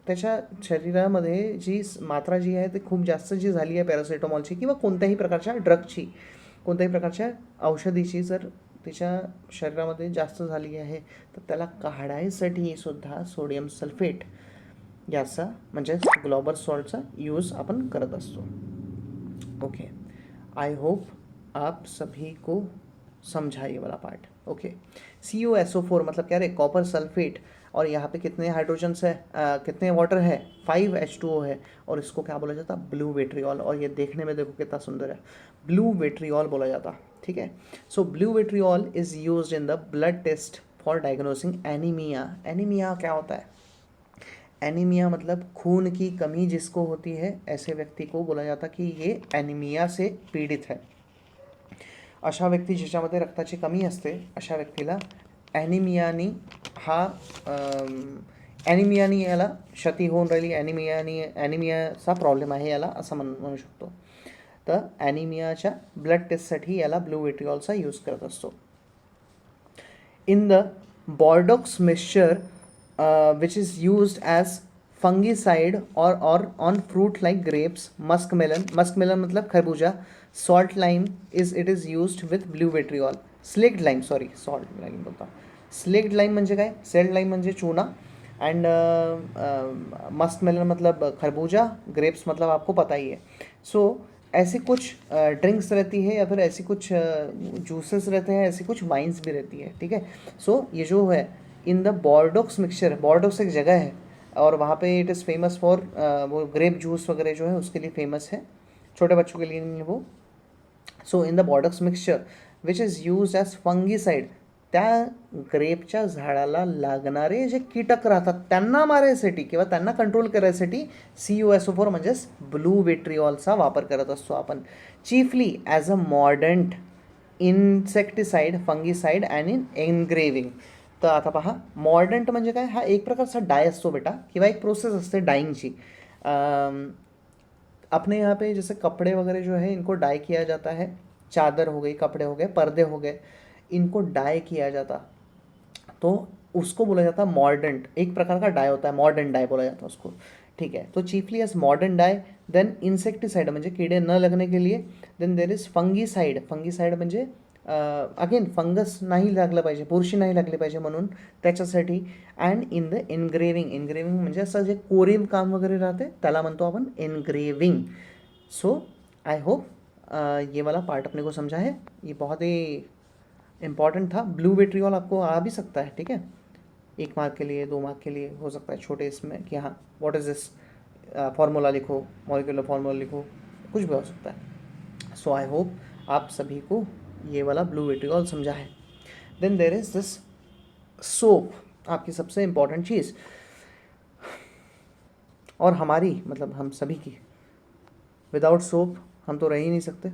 त्याच्या शरीरामध्ये जी मात्रा जी आहे ती खूप जास्त जी झाली आहे पॅरासिटामॉलची किंवा कोणत्याही प्रकारच्या ड्रगची, कोणत्याही प्रकारच्या औषधीची जर त्याच्या शरीरामध्ये जास्त झाली आहे तर त्याला काढायसाठी सुद्धा सोडियम सल्फेट याचा म्हणजे ग्लोबल सॉल्टचा यूज़ अपन करत असतो. ओके, आई होप आप सभी को समझा ये वाला पार्ट. ओके, CuSO4 मतलब क्या रे, कॉपर सल्फेट, और यहाँ पे कितने हाइड्रोजन्स है, कितने वाटर है, 5 H2O है, और इसको क्या बोला जाता, ब्लू विट्रियोल. और ये देखने में देखो कितना सुंदर है, ब्लू विट्रियोल बोला जाता. ठीक है. So blue vitriol is used in the blood test for diagnosing anaemia. Anaemia क्या होता है, एनीमिया मतलब खून की कमी जिसको होती है, ऐसे व्यक्ति को बोला जाता कि ये एनीमिया से पीडित है. अशा व्यक्ती ज्याच्यामध्ये रक्ताची कमी असते अशा व्यक्तीला ॲनिमियानी ॲनिमियानी याला क्षती होऊन राहिली, ॲनिमियाचा प्रॉब्लेम आहे याला असं म्हणू शकतो. तर ॲनिमियाच्या ब्लड टेस्टसाठी याला ब्लू विट्रियॉलचा यूज करत असतो. In the Bordeaux mixture which is used as fungicide or on fruit like grapes, muskmelon मतलब खरबूजा, salt lime it is used with blue vitriol. Slaked lime, sorry, salt lime बोलता. Slaked lime म्हणजे काय, sailed lime म्हणजे चूना, end muskmelon मतलब खरबूजा, grapes मतलब आपको पता ही है. सो ऐसी कुछ ड्रिंक्स रहती है या फिर ऐसी कुछ जूसेस रहते हैं, ऐसी कुछ वाइन्स भी रहती है. ठीक है. सो ये जो है इन द बॉर्डॉक्स मिक्सचर, बॉर्डॉक्स एक जगह है और वहाँ पे इट इज़ फेमस फॉर वो ग्रेप जूस वगैरह जो है उसके लिए फेमस है, छोटे बच्चों के लिए नहीं वो. So in the Bordeaux mixture which is use as fungicide, त्या ग्रेपच्या झाडाला लागणारे जे कीटक राहतात त्यांना मारायसाठी किंवा त्यांना कंट्रोल करायसाठी CuSO4 म्हणजेच ब्लू विट्रियॉलचा वापर करत असतो आपण. Chiefly as a modern insecticide, fungicide and in engraving. तर आता पहा मॉर्डंट म्हणजे काय, हा एक प्रकारचा डाय असतो बेटा किंवा एक प्रोसेस असते डाइंगची. अपने यहाँ पे जैसे कपड़े वगैरह जो है इनको डाई किया जाता है, चादर हो गई, कपड़े हो गए, पर्दे हो गए, इनको डाई किया जाता, तो उसको बोला जाता है मॉर्डेंट, एक प्रकार का डाई होता है, मॉडर्न डाई बोला जाता है उसको. ठीक है, तो chiefly as modern dye. Then insecticide म्हणजे किडे न लगने के लिए. Then there is fungicide. Fungicide म्हणजे अगेन फंगस नाही लागलं पाहिजे, बुरशी नाही लागली पाहिजे म्हणून त्याच्यासाठी. And in the engraving. Engraving म्हणजे असं जे कोरीव काम वगैरे राहते त्याला म्हणतो आपण एनग्रेविंग. सो आई होप ये वाला पार्ट अपने को समझा है. ये बहुत ही इम्पॉर्टेंट था. ब्लू विट्रियोल आपको आ भी सकता है, ठीक है, 1 मार्क के लिए, 2 मार्क के लिए हो सकता है छोटे इसमें कि हाँ व्हाट इज़ दिस, फार्मूला लिखो, मॉलिक्यूलर फार्मूला लिखो, कुछ भी हो सकता है. सो आई होप आप सभी को ये वाला ब्लू विट्रियोल समझा है. Then there is this soap, आपकी सबसे इम्पॉर्टेंट चीज़, और हमारी मतलब हम सभी की, विदाउट सोप हम तो रह ही नहीं सकते.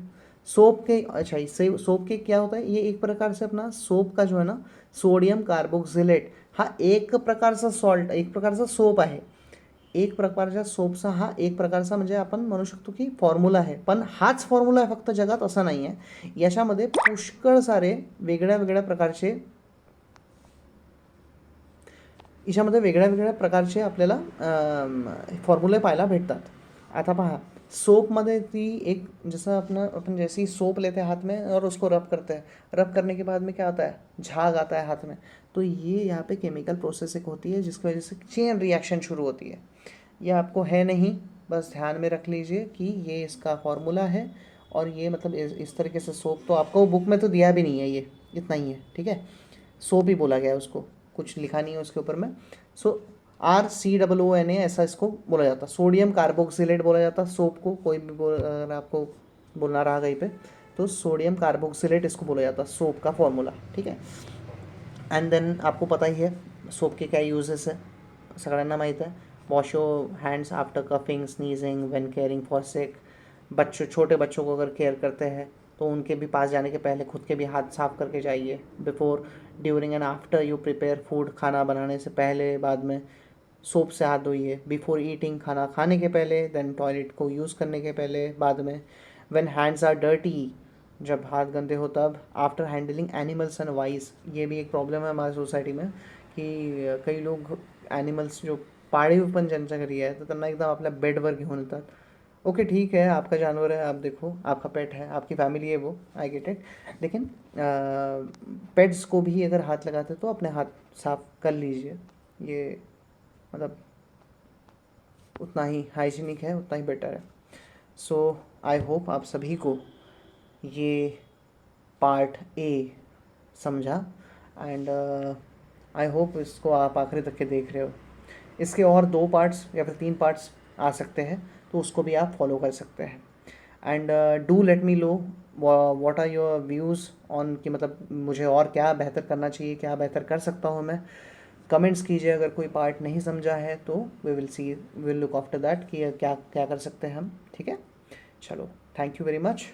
सोप के, अच्छा इससे सोप के क्या होता है, ये एक प्रकार से अपना सोप का जो है ना सोडियम कार्बोक्सिलेट, हा एक प्रकारचा सॉल्ट, एक प्रकारचा सोप आहे. एक प्रकारच्या सोपचा हा एक प्रकारचा म्हणजे आपण म्हणू शकतो की फॉर्म्युला आहे. पण हाच फॉर्म्युला आहे फक्त जगात असं नाही आहे. याच्यामध्ये पुष्कळ सारे वेगळ्या वेगळ्या प्रकारचे, याच्यामध्ये वेगळ्या वेगळ्या प्रकारचे आपल्याला फॉर्म्युले पाहायला भेटतात. आता पहा सोपमध्ये ती एक, जैसा अपन जैसे ही सोप लेते हैं हाथ में और उसको रब करते हैं, रब करने के बाद में क्या आता है, झाग आता है हाथ में. तो ये यहाँ पे केमिकल प्रोसेस एक होती है जिसकी वजह से चेन रिएक्शन शुरू होती है. ये आपको है नहीं, बस ध्यान में रख लीजिए कि ये इसका फॉर्मूला है. और ये मतलब इस तरीके से सोप तो आपको बुक में तो दिया भी नहीं है, ये इतना ही है, ठीक है. सोप ही बोला गया है उसको, कुछ लिखा नहीं है उसके ऊपर में. सो RCOONA ऐसा इसको बोला जाता. सोडियम कार्बोक्सिलेट बोला जाता सोप को. कोई भी अगर आपको बोलना रहा कहीं पे तो सोडियम कार्बोक्सिलेट इसको बोला जाता सोप का फॉर्मूला, ठीक है. अँड देन आपको पता ही है सोप के क्या यूजेस है, सगळ्यांना माहीत आहे. Wash your hands after coughing, sneezing, when caring for sick. बच्चों, छोटे बच्चों को अगर केयर करते हैं तो उनके भी पास जाने के पहले खुद के भी हाथ साफ करके जाइए. Before, during end after you prepare food, खाना बनाने से पहले बाद में सोप से हाथ धोइए. बिफोर ईटिंग, खाना खाने के पहले. देन टॉयलेट को यूज़ करने के पहले, बाद में. व्हेन हैंड्स आर डर्टी, जब हाथ गंदे हो तब. After handling animals end wise, ये भी एक प्रॉब्लम है हमारी सोसायटी में की काही लोग ॲनिमल्स जो पाळीव पण ज्यांच्या घरी आहे तर त्यांना एकदम आपल्या बेडवर घेऊन येतात. ओके ठीक है, आपका जानवर है, आप देखो, आपका पेट है, आपकी फैमिली है, वो आई गेट इट. लेकिन पेट्स को भी अगर हाथ लगाते तो अपने हाथ साफ कर लीजिए. ये मतलब उतना ही हाइजीनिक है, उतना ही बेटर है. सो आई होप आप सभी को ये पार्ट ए समझा. एंड आई होप इसको आप आखिरी तक के देख रहे हो. इसके और 2 पार्ट्स या फिर 3 पार्ट्स आ सकते हैं तो उसको भी आप फॉलो कर सकते हैं. And do let me know what are your views on, कि मतलब मुझे और क्या बेहतर करना चाहिए, क्या बेहतर कर सकता हूँ मैं. कमेंट्स कीजिए अगर कोई पार्ट नहीं समझा है तो we will look after that कि क्या क्या कर सकते हैं हम, ठीक है. चलो, थैंक यू वेरी मच.